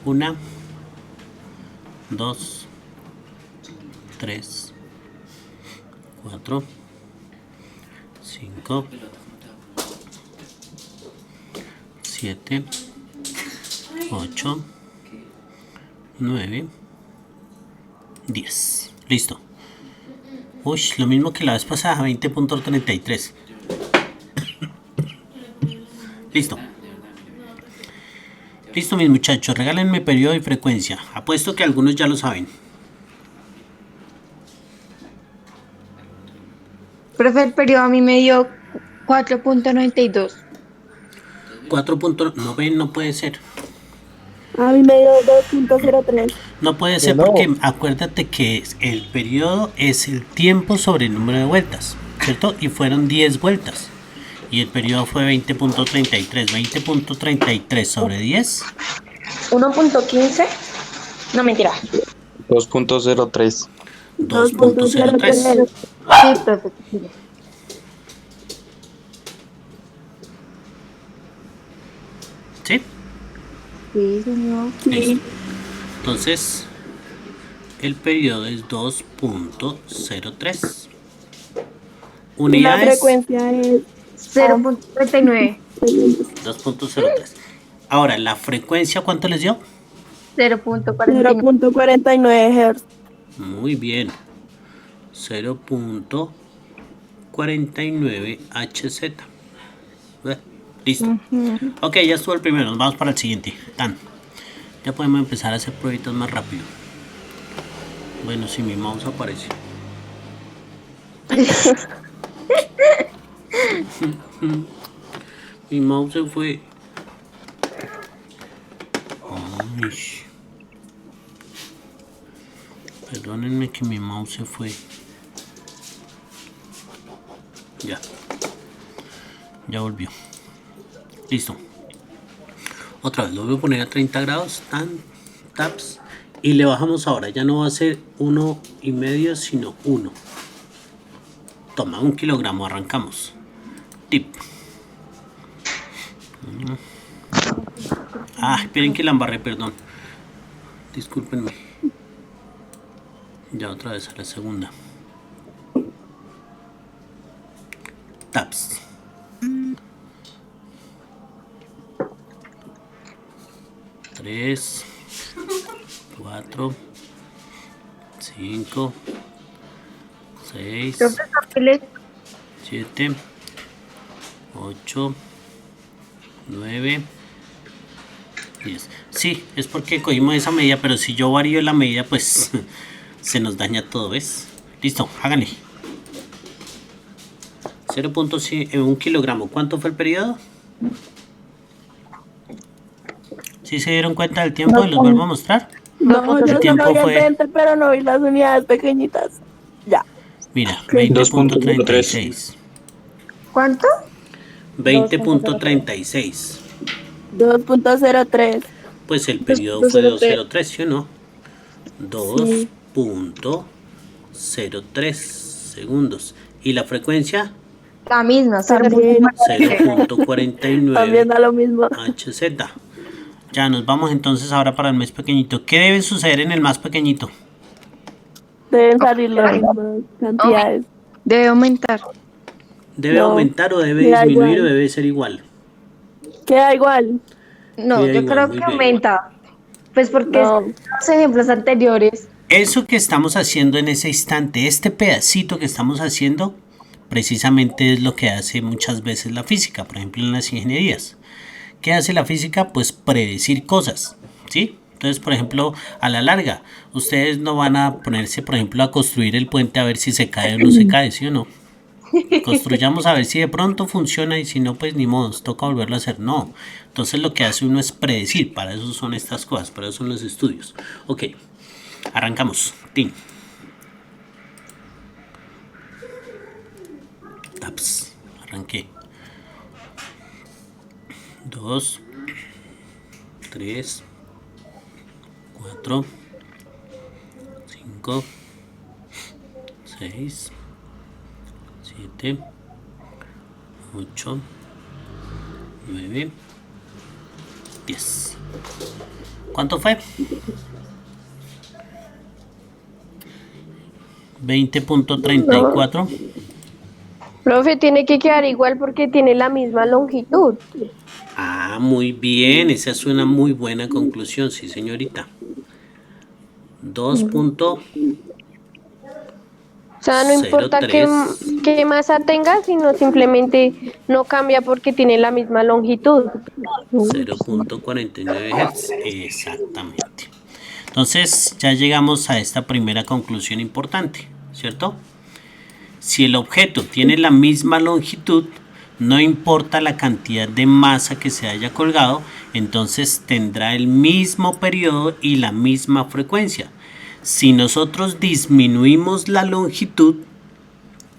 1, 2, 3, 4, 5, 7, 8, 9, 10. Listo. Uy, lo mismo que la vez pasada, 20.33. Listo. Listo, mis muchachos, regálenme periodo y frecuencia. Apuesto que algunos ya lo saben. Profe, el periodo a mí me dio 4.92. 4. No ven, no puede ser. A mí me dio 2.03. No puede ser porque acuérdate que el periodo es el tiempo sobre el número de vueltas, ¿cierto? Y fueron 10 vueltas. Y el periodo fue 20.33. 20.33 sobre 10. 1.15. No, mentira. 2.03. 2.03. Sí, profe. ¿Sí? Sí, señor. Listo. Entonces, el periodo es 2.03. La Unidades frecuencia es 0.39. 2.03. Ahora, la frecuencia, ¿cuánto les dio? 0.49. 0.49 Hz. Muy bien. 0.49 Hz. Listo. Ok, ya estuvo el primero. Nos vamos para el siguiente. Tan. Ya podemos empezar a hacer pruebitas más rápido. Bueno, si mi mouse aparece. Mi mouse se fue. Ay. Perdónenme que mi mouse se fue. Ya. Ya volvió. Listo. Otra vez lo voy a poner a 30 grados. Taps. Y le bajamos ahora. Ya no va a ser 1,5, sino 1. Toma, 1 kilogramo. Arrancamos. Tip. Esperen que la embarré, perdón. Discúlpenme. Ya otra vez a la segunda. Taps. Tres, 4, 5, 6, 7, 8, 9, 10. Sí, es porque cogimos esa medida, pero si yo varío la medida, pues se nos daña todo, ¿ves? Listo, háganle. 0.1 kilogramo. ¿Cuánto fue el periodo? ¿Sí se dieron cuenta del tiempo? ¿Los vuelvo a mostrar? No, El yo tiempo solo vi el fue, 20, pero no vi las unidades pequeñitas. Ya. mira, 2.3. 20.36. ¿Cuánto? 20.36. 2.03. Pues el periodo fue 2.03, ¿sí o no? 2.03 segundos. ¿Y la frecuencia? La misma, También, 0.49 también da lo mismo. Hz. Ya nos vamos entonces ahora para el más pequeñito. ¿Qué debe suceder en el más pequeñito? Deben salir las mismas cantidades. Debe aumentar. ¿Debe No, aumentar o debe queda disminuir o igual. debe ser igual? Queda igual. No, Queda yo igual, creo muy que bien. aumenta. Pues porque No. los ejemplos anteriores. Eso que estamos haciendo en ese instante, este pedacito que estamos haciendo, precisamente es lo que hace muchas veces la física, por ejemplo en las ingenierías. ¿Qué hace la física? Pues predecir cosas, ¿sí? Entonces, por ejemplo, a la larga, ustedes no van a ponerse, por ejemplo, a construir el puente a ver si se cae o no se cae, ¿sí o no? Construyamos a ver si de pronto funciona y si no, pues ni modo, toca volverlo a hacer. No. Entonces lo que hace uno es predecir, para eso son estas cosas, para eso son los estudios. Ok, arrancamos. Tin. Taps. Arranqué. 2, 3, 4, 5, 6, 7, 8, 9, 10. ¿Cuánto fue? 20.34. Profe, tiene que quedar igual porque tiene la misma longitud. Ah, muy bien, esa es una muy buena conclusión, sí, señorita. 2.03. O sea, no importa qué masa tenga, sino simplemente no cambia porque tiene la misma longitud. 0.49 Hz, exactamente. Entonces ya llegamos a esta primera conclusión importante, ¿cierto? Si el objeto tiene la misma longitud, no importa la cantidad de masa que se haya colgado, entonces tendrá el mismo periodo y la misma frecuencia. Si nosotros disminuimos la longitud,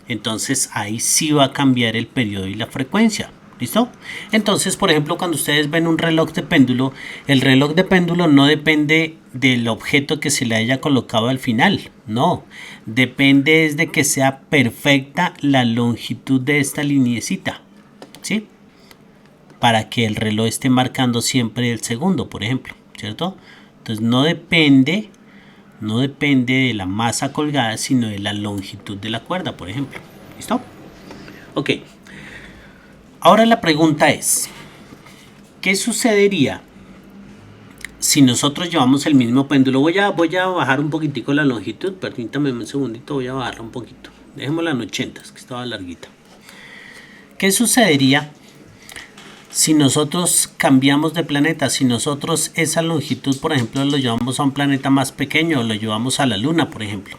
entonces ahí sí va a cambiar el periodo y la frecuencia. ¿Listo? Entonces, por ejemplo, cuando ustedes ven un reloj de péndulo, el reloj de péndulo no depende del objeto que se le haya colocado al final. No, depende de que sea perfecta la longitud de esta lineecita. ¿Sí? Para que el reloj esté marcando siempre el segundo, por ejemplo. ¿Cierto? Entonces no depende de la masa colgada, sino de la longitud de la cuerda, por ejemplo. ¿Listo? Ok. Ahora la pregunta es, ¿qué sucedería si nosotros llevamos el mismo péndulo? Voy a bajar un poquitico la longitud, permítame un segundito, voy a bajarla un poquito. Dejémosla en 80, que estaba larguita. ¿Qué sucedería si nosotros cambiamos de planeta? Si nosotros esa longitud, por ejemplo, lo llevamos a un planeta más pequeño o lo llevamos a la Luna, por ejemplo.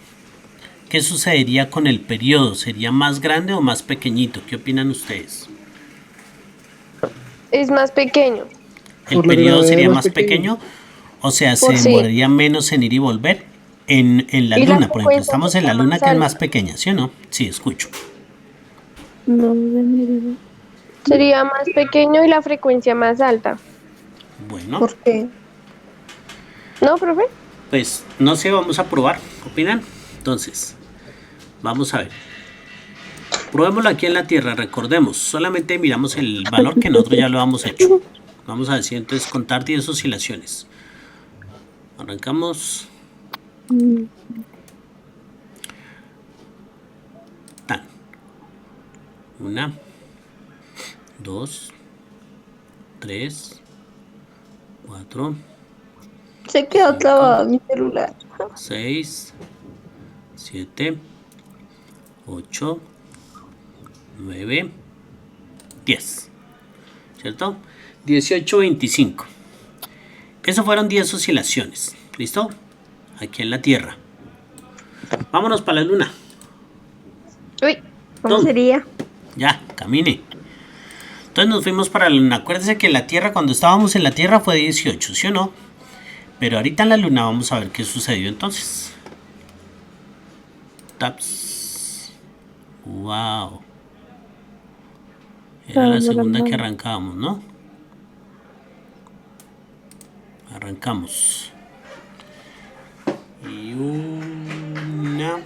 ¿Qué sucedería con el periodo? ¿Sería más grande o más pequeñito? ¿Qué opinan ustedes? Es más pequeño. ¿El periodo sería más pequeño? O sea, ¿se Sí. demoraría menos en ir y volver? En la Y la Luna, por ejemplo. frecuencia Estamos en la sería Luna, más que es alta. más pequeña, ¿sí o no? Sí, escucho. No, mire. Sería más pequeño y la frecuencia más alta. Bueno, ¿Por qué? ¿No, profe? pues no sé, vamos a probar. ¿Opinan? Entonces, vamos a ver. Probémoslo aquí en la Tierra, recordemos. Solamente miramos el valor que nosotros ya lo hemos hecho. Vamos a decir entonces contar 10 oscilaciones. Arrancamos. Tan. 1, 2, 3, 4, Se quedó trabado mi celular. 6, 7, 8, 9, 10. ¿Cierto? 18, 25. Eso fueron 10 oscilaciones. ¿Listo? Aquí en la Tierra. Vámonos para la Luna. Uy, ¿Cómo Tom. sería? Ya, camine. Entonces nos fuimos para la luna. Acuérdense que la Tierra, cuando estábamos en la Tierra fue 18, ¿sí o no? Pero ahorita en la luna vamos a ver qué sucedió entonces. Taps. Wow. Era la segunda que arrancábamos, ¿no? Arrancamos. Y una.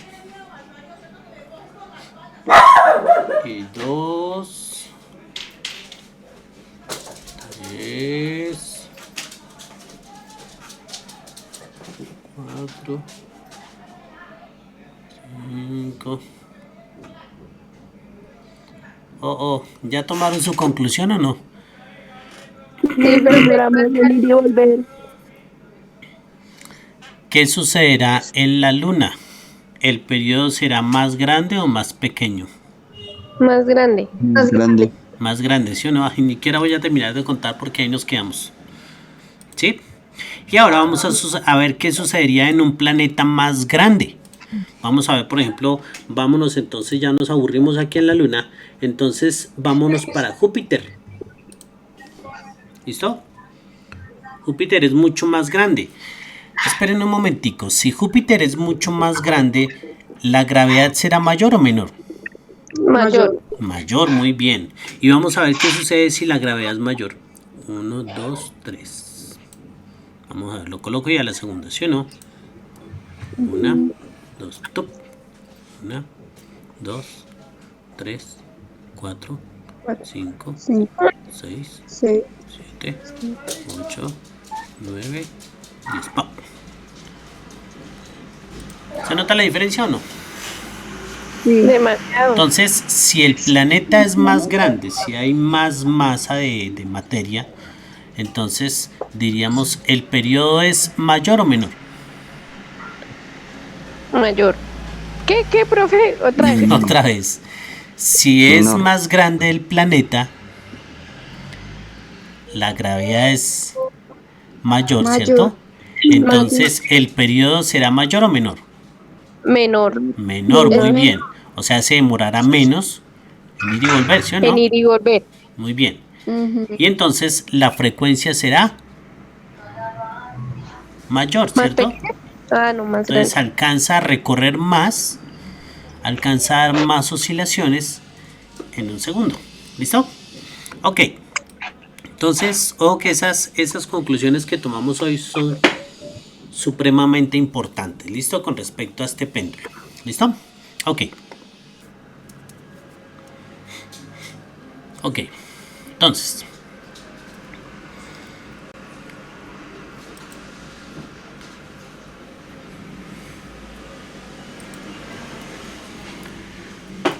Y dos. Tres. Cuatro. Cinco. ¿Ya tomaron su conclusión o no? Sí, pero esperamos el ir y volver. ¿Qué sucederá en la luna? ¿El periodo será más grande o más pequeño? más grande. Grande. Más grande, ¿sí o no? Ni siquiera voy a terminar de contar porque ahí nos quedamos. ¿Sí? Y ahora vamos a ver qué sucedería en un planeta más grande. Vamos a ver, por ejemplo, vámonos entonces, ya nos aburrimos aquí en la luna. Entonces, vámonos para Júpiter. ¿Listo? Júpiter es mucho más grande. Esperen un momentico. Si Júpiter es mucho más grande, ¿la gravedad será mayor o menor? Mayor. Mayor, muy bien. Y vamos a ver qué sucede si la gravedad es mayor. 1, 2, 3. Vamos a ver, lo coloco ya a la segunda, ¿sí o no? 1, 2, top. 1, 2, 3, 4, 5, 6, 7, 8, 9, 10. ¡Pam! ¿Se nota la diferencia o no? Demasiado. Entonces, si el planeta es más grande, si hay más masa de materia, entonces diríamos el periodo es mayor o menor. Mayor. ¿Qué, profe? Otra vez. Otra vez. Si es Menor. más grande el planeta, la gravedad es mayor, ¿cierto? Entonces, ¿el periodo será mayor o menor? Menor. Menor, muy bien. O sea, se demorará menos en ir y volver, ¿sí o no? En ir y volver. Muy bien. Y entonces la frecuencia será mayor, ¿Más ¿cierto? pequeño? Ah, no, más Entonces grande. alcanza a recorrer más, alcanza a dar más oscilaciones en un segundo. ¿Listo? Ok. Entonces, ojo que esas conclusiones que tomamos hoy son supremamente importantes. ¿Listo? Con respecto a este péndulo. ¿Listo? Ok. Ok. Entonces,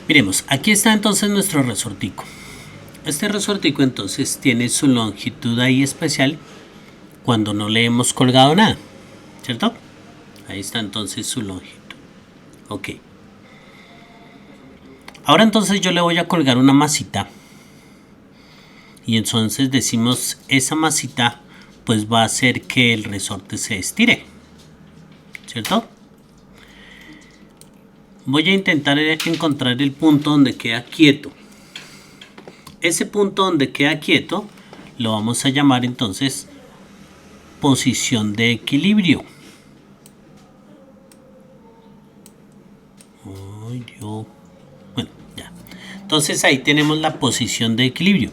miremos, aquí está entonces nuestro resortico. Este resortico entonces tiene su longitud ahí especial cuando no le hemos colgado nada, ¿cierto? Ahí está entonces su longitud. Ok. Ahora entonces yo le voy a colgar una masita. Y entonces decimos esa masita pues va a hacer que el resorte se estire, ¿cierto? Voy a intentar encontrar el punto donde queda quieto. Ese punto donde queda quieto lo vamos a llamar entonces posición de equilibrio. Bueno, ya. Entonces ahí tenemos la posición de equilibrio.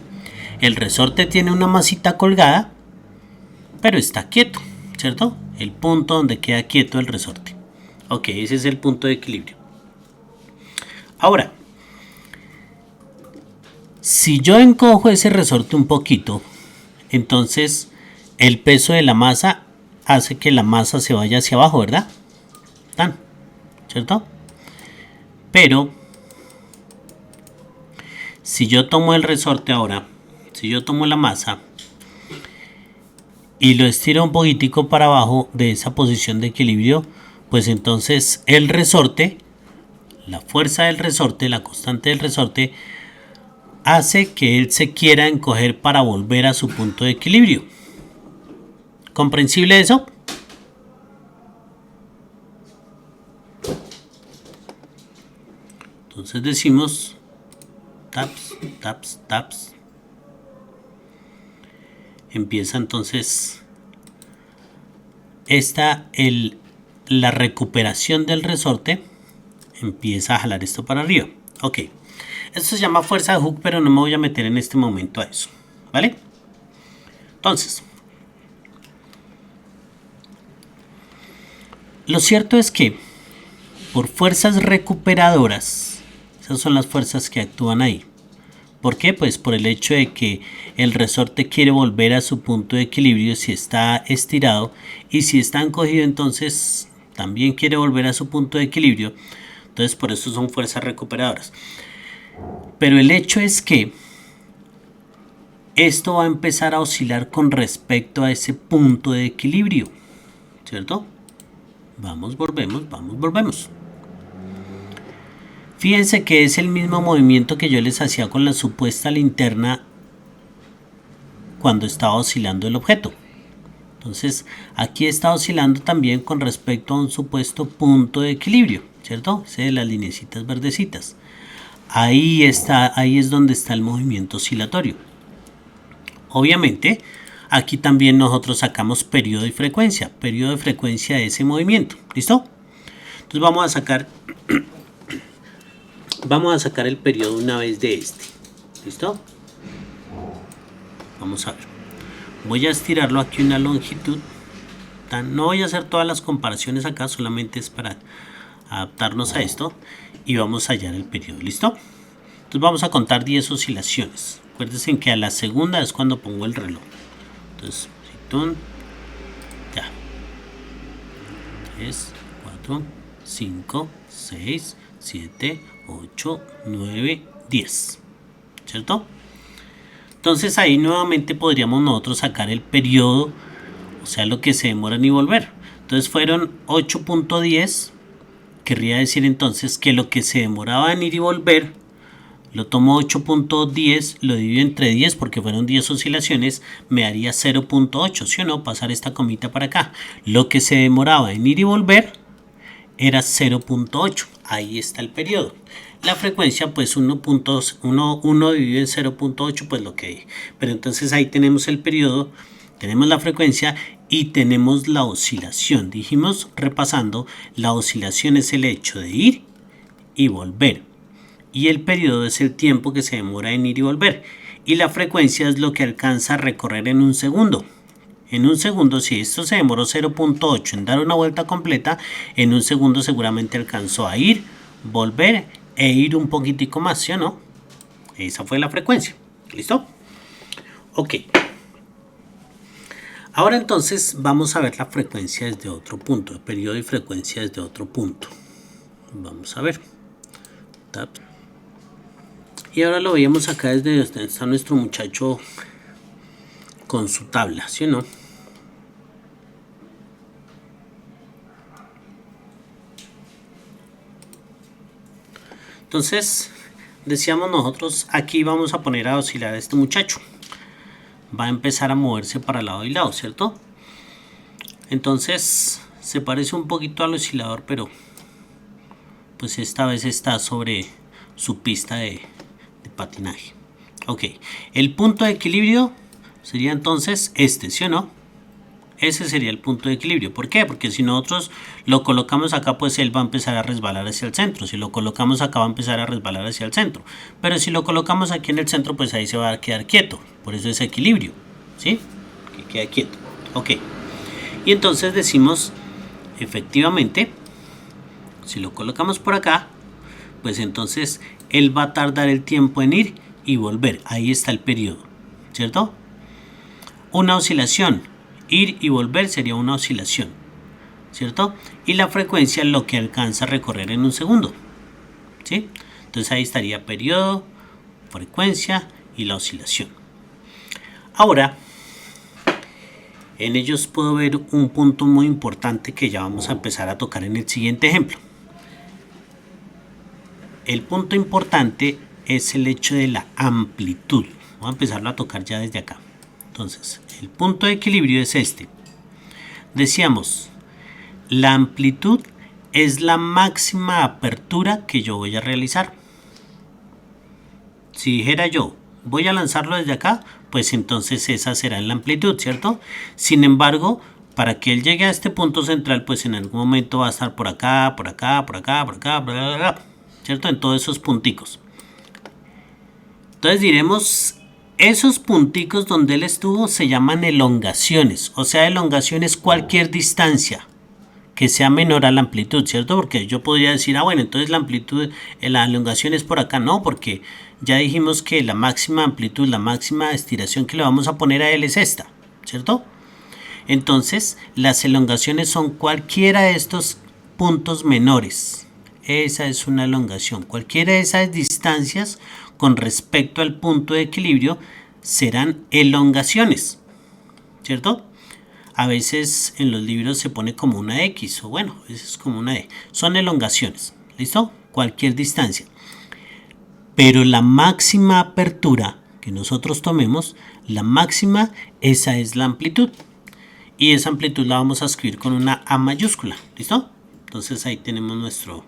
El resorte tiene una masita colgada, pero está quieto, ¿cierto? El punto donde queda quieto el resorte. Ok, ese es el punto de equilibrio. Ahora, si yo encojo ese resorte un poquito, entonces el peso de la masa hace que la masa se vaya hacia abajo, ¿verdad? ¿Cierto? Pero, si yo tomo el resorte ahora, si yo tomo la masa y lo estiro un poquitico para abajo de esa posición de equilibrio, pues entonces el resorte, la fuerza del resorte, la constante del resorte, hace que él se quiera encoger para volver a su punto de equilibrio. ¿Comprensible eso? Entonces decimos taps, taps, taps. Empieza entonces la recuperación del resorte. Empieza a jalar esto para arriba. Ok. Esto se llama fuerza de Hooke, pero no me voy a meter en este momento a eso. ¿Vale? Entonces, lo cierto es que por fuerzas recuperadoras, esas son las fuerzas que actúan ahí. ¿Por qué? Pues por el hecho de que el resorte quiere volver a su punto de equilibrio si está estirado, y si está encogido entonces también quiere volver a su punto de equilibrio. Entonces por eso son fuerzas recuperadoras. Pero el hecho es que esto va a empezar a oscilar con respecto a ese punto de equilibrio, ¿cierto? Vamos, volvemos, vamos, volvemos. Fíjense que es el mismo movimiento que yo les hacía con la supuesta linterna cuando estaba oscilando el objeto. Entonces aquí está oscilando también con respecto a un supuesto punto de equilibrio, ¿cierto? Ese de las lineecitas verdecitas. Ahí es donde está el movimiento oscilatorio. Obviamente aquí también nosotros sacamos periodo y frecuencia de ese movimiento. ¿Listo? Entonces vamos a sacar el periodo una vez de este. ¿Listo? Vamos a ver. Voy a estirarlo aquí una longitud. No voy a hacer todas las comparaciones acá, solamente es para adaptarnos a esto. Y vamos a hallar el periodo. ¿Listo? Entonces vamos a contar 10 oscilaciones. Acuérdense que a la segunda es cuando pongo el reloj. Entonces, ya. 3, 4, 5, 6, 7, 8, 9, 10. ¿Cierto? Entonces ahí nuevamente podríamos nosotros sacar el periodo, o sea, lo que se demora en ir y volver. Entonces fueron 8.10. Querría decir entonces que lo que se demoraba en ir y volver, lo tomo 8.10, lo divido entre 10 porque fueron 10 oscilaciones, me daría 0.8, ¿sí o no? Pasar esta comita para acá. Lo que se demoraba en ir y volver era 0.8. Ahí está el periodo. La frecuencia, pues 1 dividido en 0.8, pues lo que hay. Pero entonces ahí tenemos el periodo, tenemos la frecuencia y tenemos la oscilación. Dijimos, repasando, la oscilación es el hecho de ir y volver. Y el periodo es el tiempo que se demora en ir y volver. Y la frecuencia es lo que alcanza a recorrer en un segundo. En un segundo, si esto se demoró 0.8 en dar una vuelta completa, en un segundo seguramente alcanzó a ir, volver e ir un poquitico más, ¿sí o no? Esa fue la frecuencia. ¿Listo? Ok. Ahora entonces vamos a ver la frecuencia desde otro punto, el periodo y frecuencia desde otro punto. Vamos a ver. Tap. Y ahora lo veíamos acá desde donde está nuestro muchacho con su tabla, ¿sí o no? Entonces, decíamos nosotros, aquí vamos a poner a oscilar a este muchacho. Va a empezar a moverse para lado y lado, ¿cierto? Entonces, se parece un poquito al oscilador, pero pues esta vez está sobre su pista de patinaje. Ok, el punto de equilibrio sería entonces este, ¿sí o no? Ese sería el punto de equilibrio. ¿Por qué? Porque si nosotros lo colocamos acá, pues él va a empezar a resbalar hacia el centro. Si lo colocamos acá, va a empezar a resbalar hacia el centro. Pero si lo colocamos aquí en el centro, pues ahí se va a quedar quieto. Por eso es equilibrio, ¿sí? Que queda quieto. Ok. Y entonces decimos, efectivamente, si lo colocamos por acá, pues entonces él va a tardar el tiempo en ir y volver. Ahí está el periodo, ¿cierto? Una oscilación, ir y volver sería una oscilación, ¿cierto? Y la frecuencia es lo que alcanza a recorrer en un segundo, ¿sí? Entonces ahí estaría periodo, frecuencia y la oscilación. Ahora, en ellos puedo ver un punto muy importante que ya vamos a empezar a tocar en el siguiente ejemplo. El punto importante es el hecho de la amplitud. Vamos a empezarlo a tocar ya desde acá. Entonces, el punto de equilibrio es este. Decíamos, la amplitud es la máxima apertura que yo voy a realizar. Si dijera yo, voy a lanzarlo desde acá, pues entonces esa será la amplitud, ¿cierto? Sin embargo, para que él llegue a este punto central, pues en algún momento va a estar por acá, por acá, por acá, por acá, bla, bla, bla, ¿cierto? En todos esos punticos. Entonces diremos, esos punticos donde él estuvo se llaman elongaciones. O sea, elongación es cualquier distancia que sea menor a la amplitud, ¿cierto? Porque yo podría decir, ah, bueno, entonces la amplitud, la elongación es por acá. No, porque ya dijimos que la máxima amplitud, la máxima estiración que le vamos a poner a él es esta, ¿cierto? Entonces, las elongaciones son cualquiera de estos puntos menores. Esa es una elongación. Cualquiera de esas distancias con respecto al punto de equilibrio serán elongaciones, ¿cierto? A veces en los libros se pone como una X o bueno, a veces como una E. Son elongaciones, ¿listo? Cualquier distancia. Pero la máxima apertura que nosotros tomemos, la máxima, esa es la amplitud. Y esa amplitud la vamos a escribir con una A mayúscula, ¿listo? Entonces ahí tenemos nuestro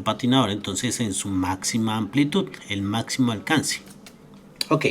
patinador, entonces en su máxima amplitud, el máximo alcance. Ok.